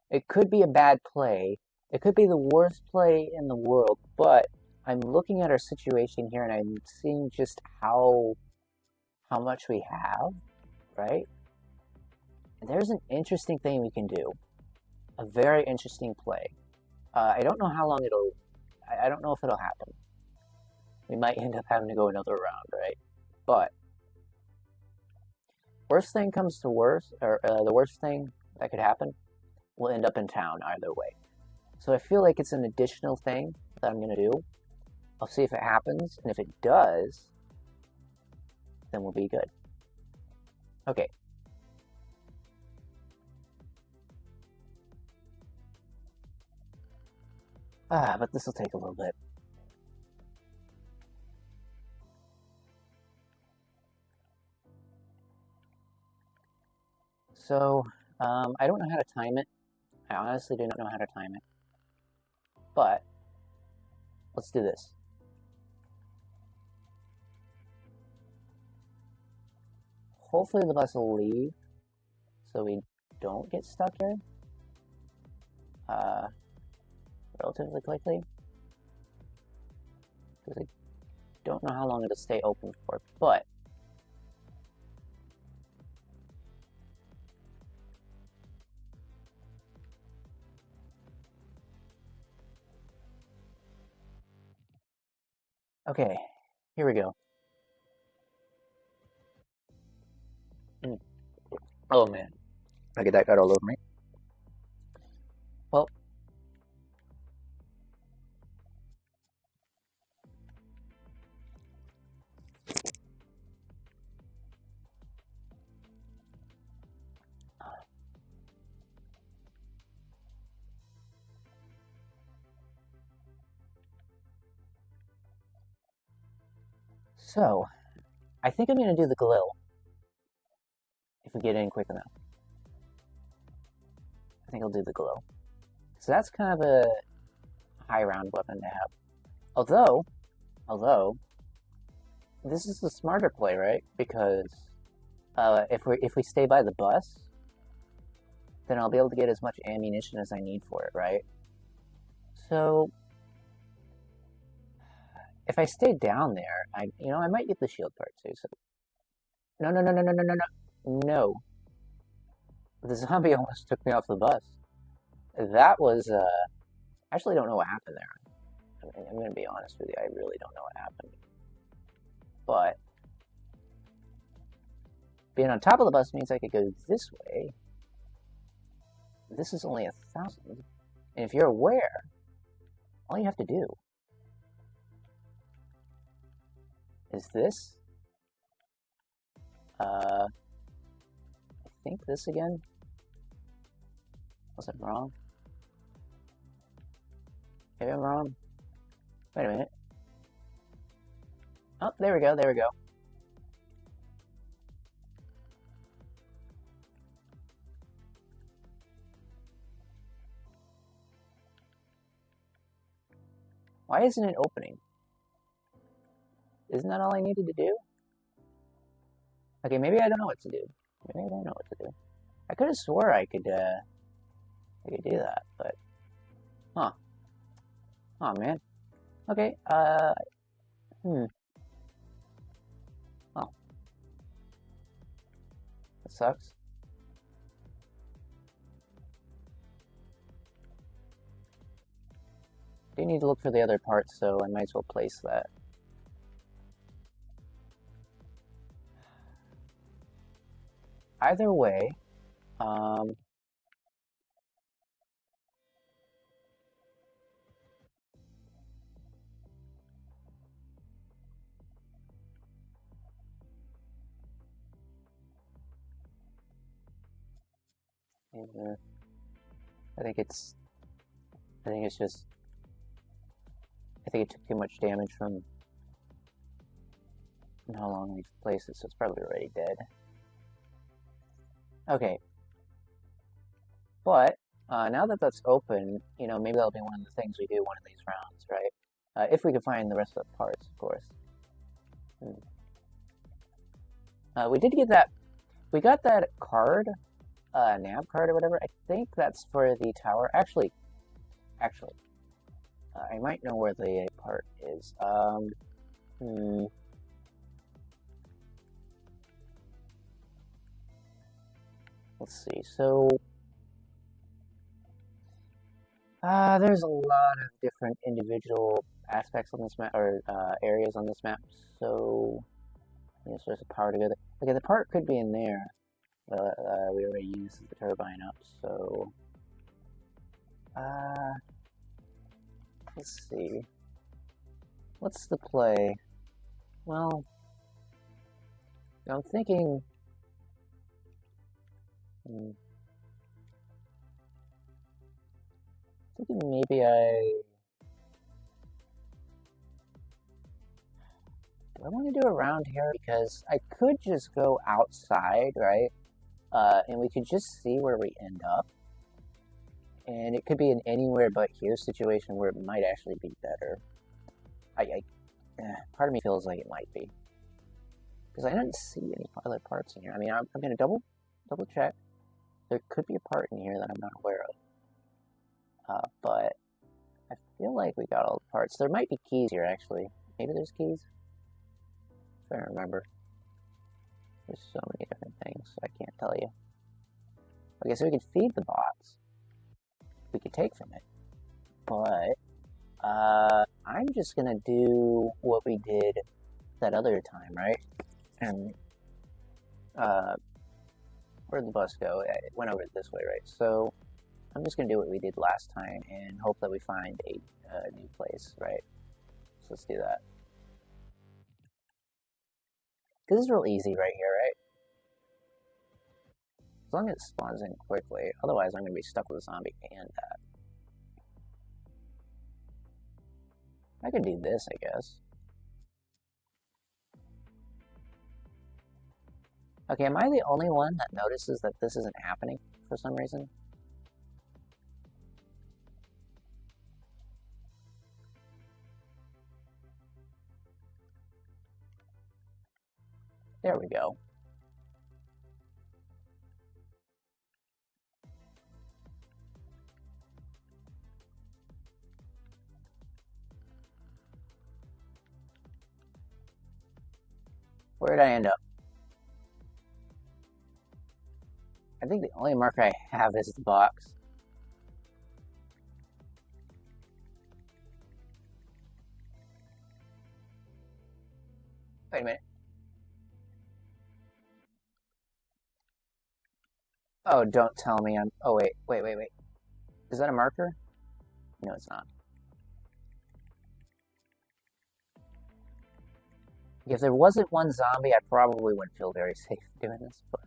It could be a bad play. It could be the worst play in the world, but I'm looking at our situation here and I'm seeing just how much we have, right? And there's an interesting thing we can do. A very interesting play. I don't know how long it'll... I don't know if it'll happen. We might end up having to go another round, right? But worst thing comes to worst, or the worst thing that could happen, we'll end up in town either way. So I feel like it's an additional thing that I'm going to do. I'll see if it happens, and if it does, then we'll be good. Okay. But this will take a little bit. So, I don't know how to time it. I honestly do not know how to time it. But, let's do this. Hopefully the bus will leave, so we don't get stuck here. Relatively quickly. Because I don't know how long it'll stay open for, but... Okay, here we go. Oh man, I get that cut all over me. Well, so, I think I'm going to do the Galil. If we get in quick enough. I think I'll do the Galil. So that's kind of a high round weapon to have. Although, this is the smarter play, right? Because if we stay by the bus, then I'll be able to get as much ammunition as I need for it, right? So, if I stay down there, I might get the shield part too. So, no. The zombie almost took me off the bus. That was I actually don't know what happened there. I'm going to be honest with you. I really don't know what happened. But being on top of the bus means I could go this way. This is only 1,000. And if you're aware, all you have to do is this. I think this again. Was it wrong? Maybe I'm wrong. Wait a minute. Oh, there we go, there we go. Why isn't it opening? Isn't that all I needed to do? Okay, maybe I don't know what to do. Maybe I don't know what to do. I could have swore I could do that, but... Huh. Oh, man. Okay, Oh. That sucks. Do need to look for the other parts, so I might as well place that. Either way, I think it's just... I think it took too much damage from how long we've placed it, so it's probably already dead. Okay, but now that that's open, you know, maybe that'll be one of the things we do one of these rounds, right? If we can find the rest of the parts, of course. We did get that. We got that card, nav card or whatever. I think that's for the tower. Actually, I might know where the part is. Hmm. Let's see. So, there's a lot of different individual aspects on this map, or areas on this map. So, yes, there's a power together. Okay, the part could be in there. We already used the turbine up, so uh, let's see. What's the play? Well, I'm thinking. Hmm, thinking maybe do I want to do around here because I could just go outside, right? And we could just see where we end up. And it could be an anywhere but here situation where it might actually be better. Part of me feels like it might be. Because I didn't see any other parts in here. I mean, I'm going to double check. There could be a part in here that I'm not aware of. But I feel like we got all the parts. There might be keys here, actually. Maybe there's keys? I'm trying to remember. There's so many different things, I can't tell you. Okay, so we could feed the bots. We could take from it. But, I'm just gonna do what we did that other time, right? And, where'd the bus go? It went over this way, right? So, I'm just gonna do what we did last time and hope that we find a new place, right? So let's do that. Because it's real easy right here, right? As long as it spawns in quickly. Otherwise, I'm gonna be stuck with a zombie and that. I could do this, I guess. Okay, am I the only one that notices that this isn't happening for some reason? There we go. Where did I end up? I think the only marker I have is the box. Wait a minute. Oh, don't tell me I'm... Oh, wait. Is that a marker? No, it's not. If there wasn't one zombie, I probably wouldn't feel very safe doing this, but...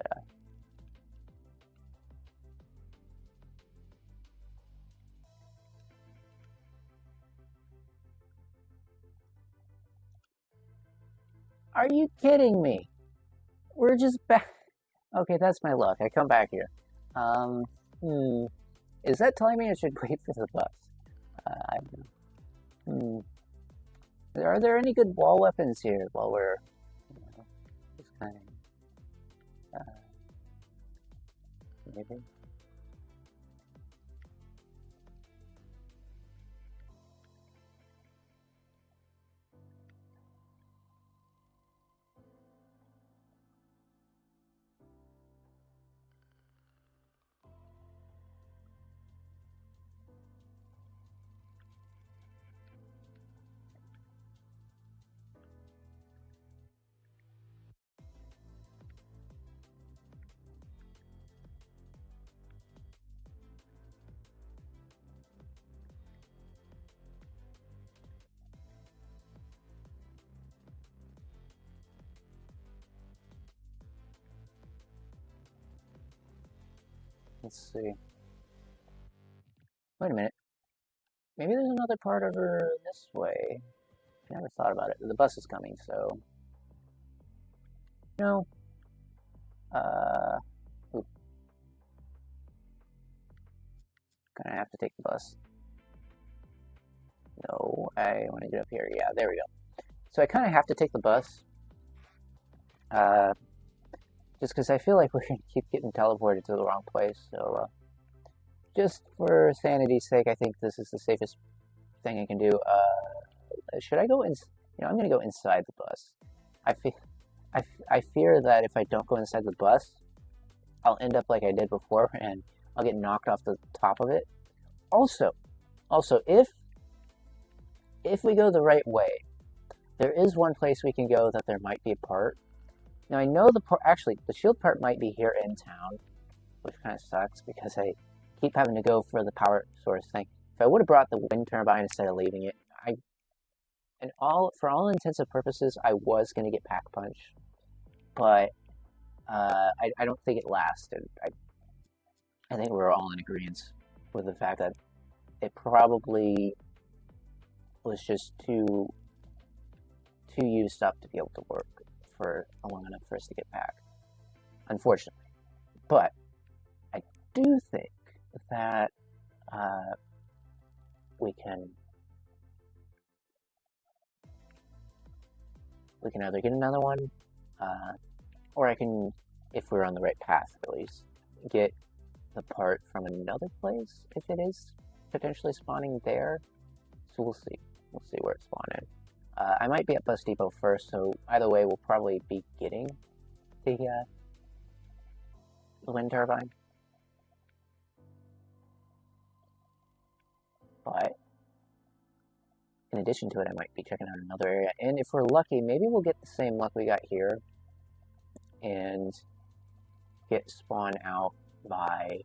Are you kidding me? We're just back... Okay, that's my luck. I come back here. Um, hmm. Is that telling me I should wait for the bus? I don't know. Are there any good wall weapons here while we're, you know, just kind of, maybe? Let's see. Wait a minute. Maybe there's another part over this way. I never thought about it. The bus is coming, so... No. Uh... Ooh. Gonna have to take the bus. No, I want to get up here. Yeah, there we go. So I kind of have to take the bus. Just because I feel like we're going to keep getting teleported to the wrong place. So, just for sanity's sake, I think this is the safest thing I can do. Should I go in? You know, I'm going to go inside the bus. I fear that if I don't go inside the bus, I'll end up like I did before, and I'll get knocked off the top of it. Also, if we go the right way, there is one place we can go that there might be a part. Now I know actually the shield part might be here in town, which kind of sucks because I keep having to go for the power source thing. If I would have brought the wind turbine instead of leaving it, for all intents and purposes, I was going to get pack punch, but I don't think it lasted. I think we're all in agreement with the fact that it probably was just too used up to be able to work for long enough for us to get back, unfortunately. But I do think that we can either get another one, or I can, if we're on the right path at least, get the part from another place if it is potentially spawning there. So we'll see. We'll see where it's spawning. I might be at Bus Depot first, so either way we'll probably be getting the wind turbine. But in addition to it, I might be checking out another area. And if we're lucky, maybe we'll get the same luck we got here and get spawned out by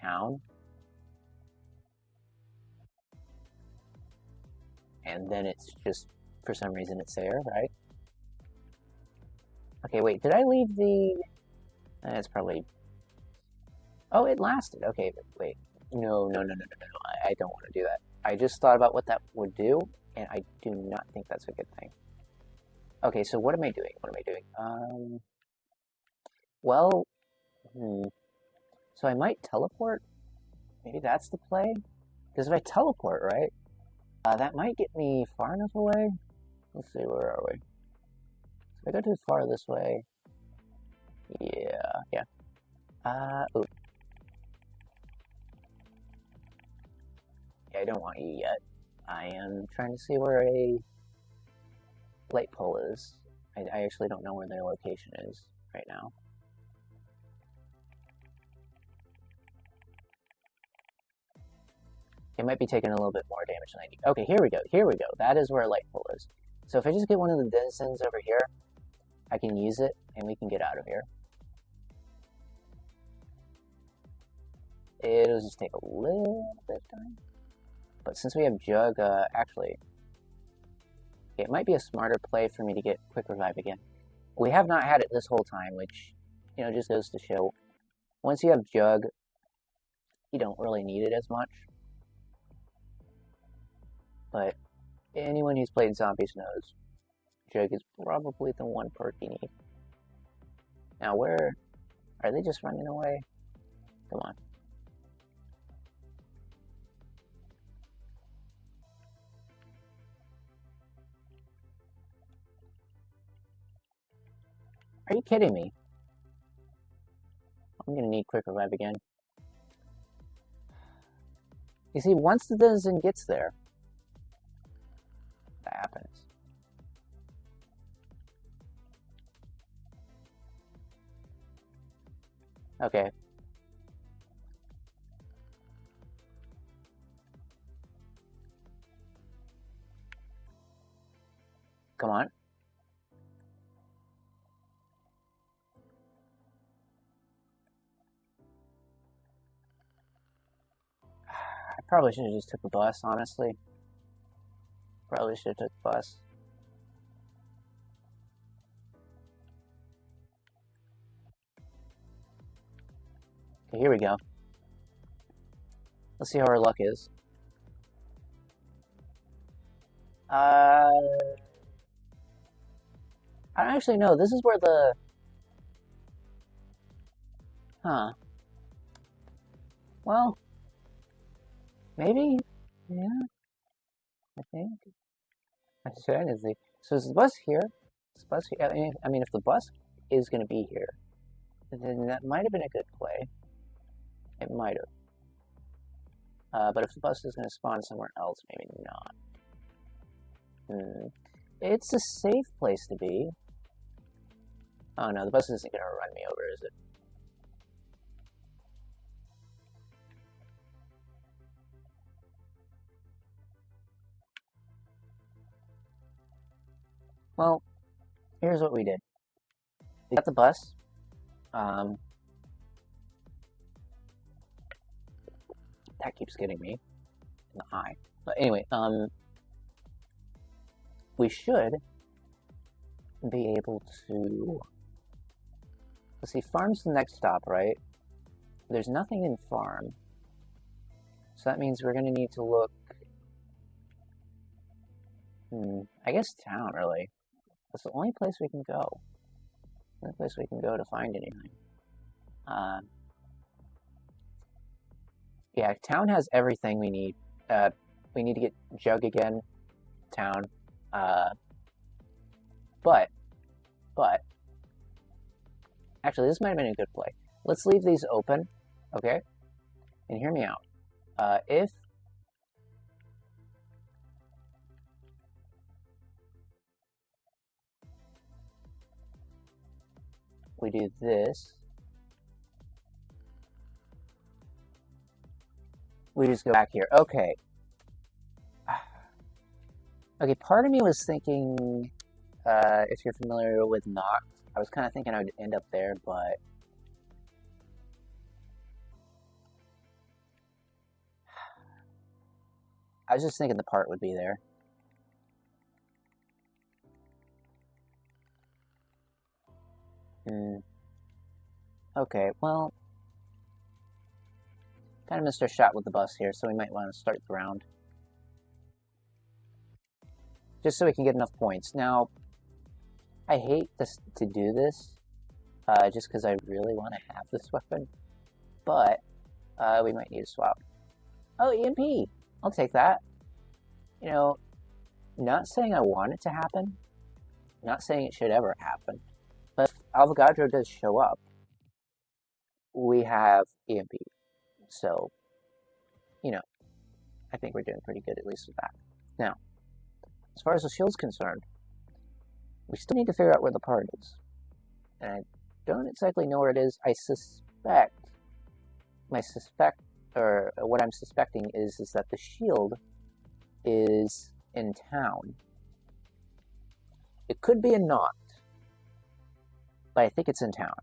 town. And then it's just, for some reason, it's there, right? Okay, wait, did I leave the... It's probably... Oh, it lasted. Okay, wait. No. I don't want to do that. I just thought about what that would do, and I do not think that's a good thing. Okay, so what am I doing? Well, so I might teleport? Maybe that's the play? Because if I teleport, right, that might get me far enough away. Let's see, where are we? If I go too far this way... Yeah. Ooh. Yeah, I don't want you yet. I am trying to see where a light pole is. I actually don't know where their location is right now. It might be taking a little bit more damage than I need. Okay, here we go. That is where a light pole is. So if I just get one of the denizens over here, I can use it, and we can get out of here. It'll just take a little bit of time. But since we have Jug, actually, it might be a smarter play for me to get Quick Revive again. We have not had it this whole time, which, you know, just goes to show, once you have Jug, you don't really need it as much. But anyone who's played Zombies knows Jug is probably the one perk you need. Now, where... Are they just running away? Come on. Are you kidding me? I'm gonna need Quick Revive again. You see, once the denizen gets there, that happens. Okay. Come on. I probably should have just took the bus, honestly. Probably should have took the bus. Okay, here we go. Let's see how our luck is. I don't actually know. This is where the... Huh. Well, Maybe, yeah, I think. I'm trying to see. So is the bus here? Is the bus here? I mean, if the bus is going to be here, then that might have been a good play. It might have. But if the bus is going to spawn somewhere else, maybe not. It's a safe place to be. Oh no, the bus isn't going to run me over, is it? Well, here's what we did. We got the bus. That keeps getting me in the eye. But anyway, we should be able to... Let's see, farm's the next stop, right? There's nothing in farm. So that means we're going to need to look... I guess town, really. That's the only place we can go. The only place we can go to find anything. Yeah, town has everything we need. We need to get Jug again. Town. But... Actually, this might have been a good play. Let's leave these open, okay? And hear me out. If we do this, we just go back here. Okay. Okay, part of me was thinking, if you're familiar with Noct, I was kind of thinking I would end up there, but... I was just thinking the part would be there. Okay, well... Kind of missed our shot with the bus here, so we might want to start the round. Just so we can get enough points. Now, I hate to do this, just because I really want to have this weapon, but we might need to swap. Oh, EMP! I'll take that. You know, not saying I want it to happen, not saying it should ever happen, but if Avogadro does show up, we have EMP. So, you know, I think we're doing pretty good, at least with that. Now, as far as the shield's concerned, we still need to figure out where the part is. And I don't exactly know where it is. I suspect, what I'm suspecting is that the shield is in town. It could be in Noct, but I think it's in town.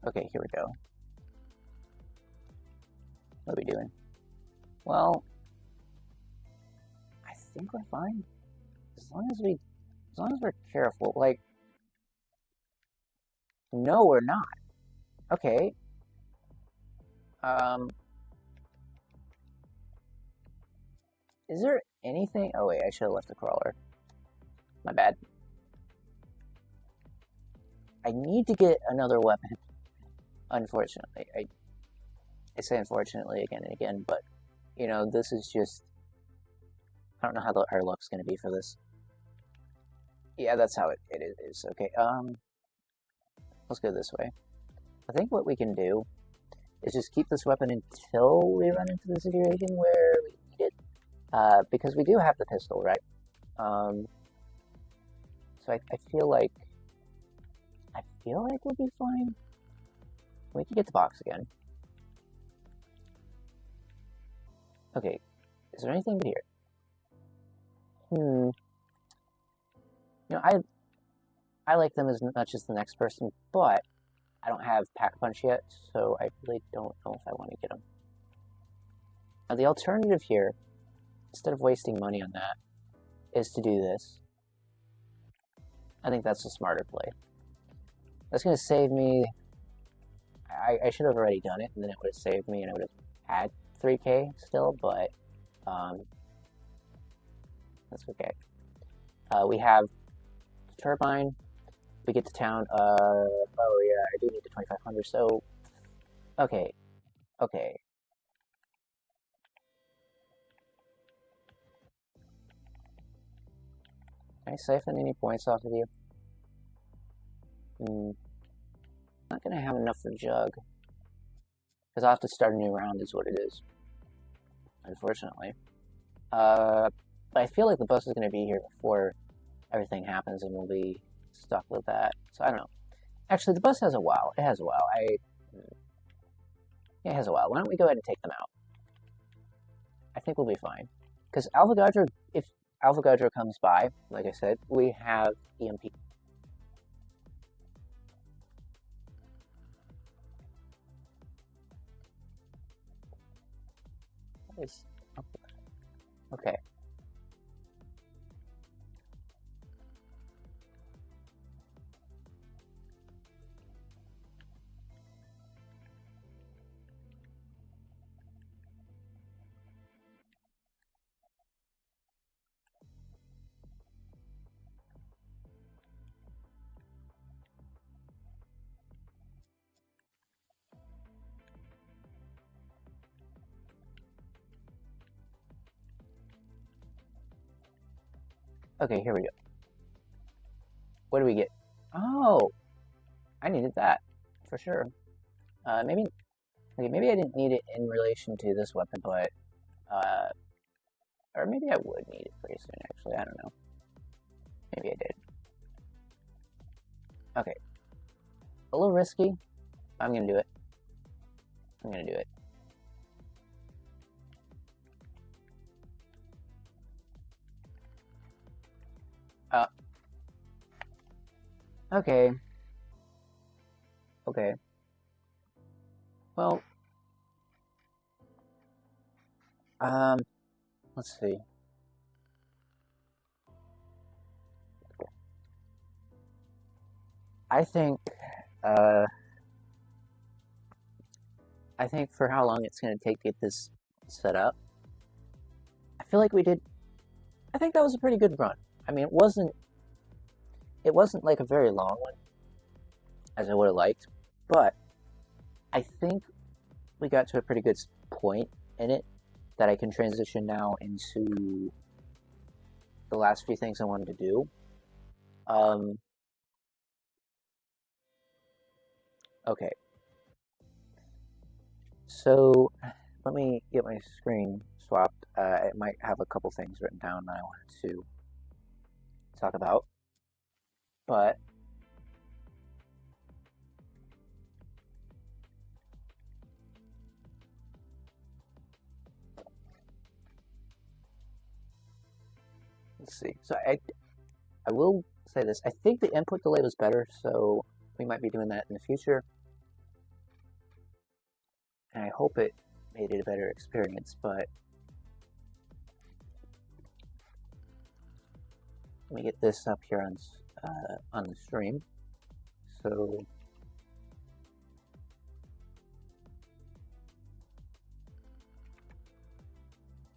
Okay, here we go. What are we doing? Well, I think we're fine. As long as we're careful. Like, no, we're not. Okay. Is there anything? Oh wait, I should have left the crawler. My bad. I need to get another weapon. Unfortunately, I say unfortunately again and again, but you know, this is just... I don't know how our luck's gonna be for this. Yeah, that's how it is. Okay, let's go this way. I think what we can do is just keep this weapon until we run into the situation where we need it. Because we do have the pistol, right? So I feel like we'll be fine. We can get the box again. Okay, is there anything here? You know, I like them as much as the next person, but I don't have Pack Punch yet, so I really don't know if I want to get them. Now the alternative here, instead of wasting money on that, is to do this. I think that's a smarter play. That's gonna save me. I should have already done it, and then it would have saved me, and I would have had 3K still, but um, that's okay. We have turbine. We get to town. Oh yeah, I do need the 2500. So, okay, okay. Can I siphon any points off of you? Not gonna have enough for Jug. Because I'll have to start a new round is what it is. Unfortunately. But I feel like the bus is gonna be here before everything happens and we'll be stuck with that. So I don't know. Actually, the bus has a WoW. It has a WoW. Yeah, it has a WoW. Why don't we go ahead and take them out? I think we'll be fine. Because Avogadro, if Avogadro comes by, like I said, we have EMP. Okay. Okay, here we go. What do we get? Oh, I needed that for sure. Maybe, okay, maybe I didn't need it in relation to this weapon, but or maybe I would need it pretty soon. Actually, I don't know. Maybe I did. Okay, a little risky. I'm gonna do it. I'm gonna do it. Okay. Okay. Well, um, let's see. I think, uh, I think for how long it's gonna take to get this set up, I feel like we did. I think that was a pretty good run. I mean, it wasn't like a very long one, as I would have liked, but I think we got to a pretty good point in it that I can transition now into the last few things I wanted to do. Um, okay, so let me get my screen swapped. It might have a couple things written down that I wanted to talk about, but let's see. So I will say this. I think the input delay was better, so we might be doing that in the future. And I hope it made it a better experience, but let me get this up here on the stream. So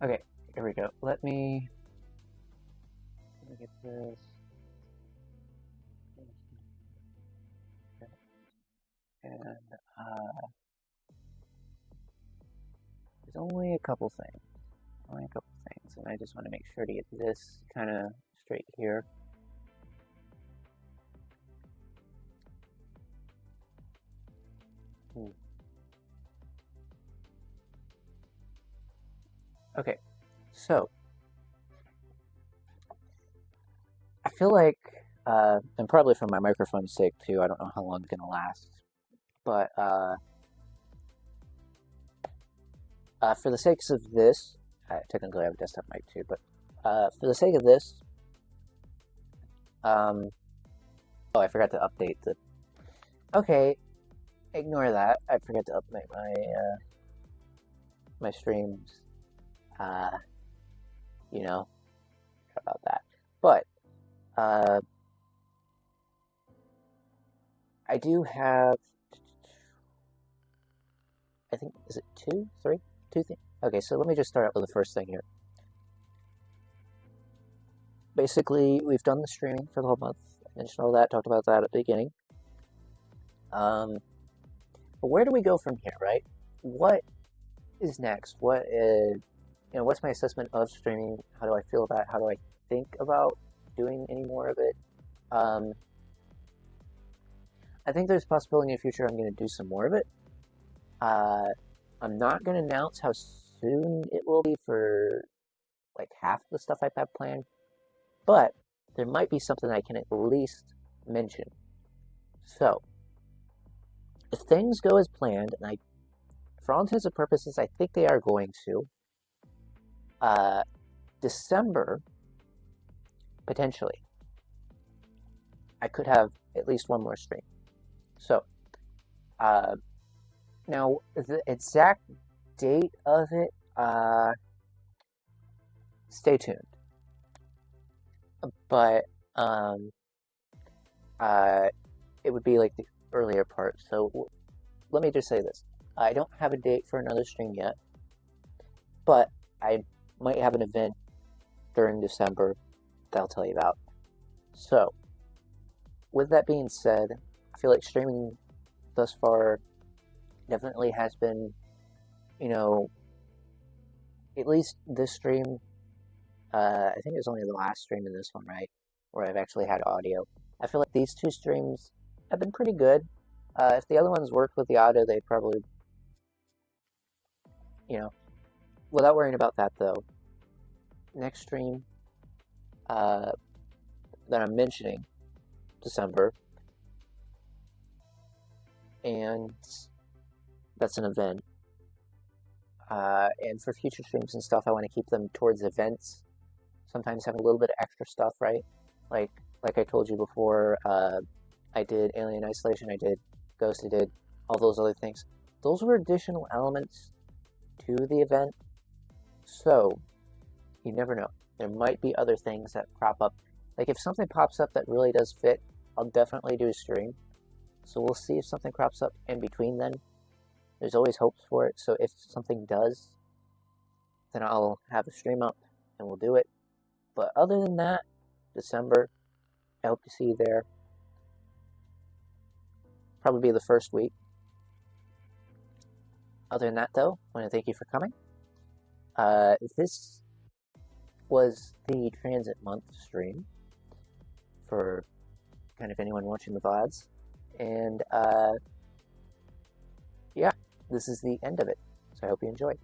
okay, here we go. Let me get this. And there's only a couple things. Only a couple things, and I just want to make sure to get this kind of straight here. Okay, so I feel like, and probably for my microphone's sake too, I don't know how long it's gonna last, but for the sakes of this, technically I have a desktop mic too, but for the sake of this, oh, I forgot to update the. Okay, ignore that. I forgot to update my streams. You know, about that. But I I do have, I think, is it two, three? Two things? Okay, so let me just start out with the first thing here. Basically, we've done the streaming for the whole month. I mentioned all that, talked about that at the beginning. But where do we go from here, right? What is next? What's my assessment of streaming? How do I feel about it? How do I think about doing any more of it? I think there's a possibility in the future I'm going to do some more of it. I'm not going to announce how soon it will be for like half the stuff I've had planned, but there might be something I can at least mention. So, if things go as planned, and for all intents and purposes, I think they are going to, December, potentially, I could have at least one more stream. So, now the exact date of it, stay tuned. But it would be like the earlier part. So let me just say this: I don't have a date for another stream yet, but I might have an event during December that I'll tell you about. So, with that being said, I feel like streaming thus far definitely has been, at least this stream, I think it was only the last stream in this one, right? Where I've actually had audio. I feel like these two streams have been pretty good. If the other ones worked with the audio, they probably, without worrying about that though, next stream that I'm mentioning, December, and that's an event. And for future streams and stuff, I want to keep them towards events. Sometimes have a little bit of extra stuff, right? Like I told you before, I did Alien Isolation, I did Ghost, I did all those other things. Those were additional elements to the event, so you never know. There might be other things that crop up. Like if something pops up that really does fit, I'll definitely do a stream. So we'll see if something crops up in between then. There's always hopes for it, so if something does, then I'll have a stream up and we'll do it. But other than that, December, I hope to see you there. Probably be the first week. Other than that, though, I want to thank you for coming. This was the Transit Month stream for kind of anyone watching the VODs. And, yeah, this is the end of it. So I hope you enjoyed.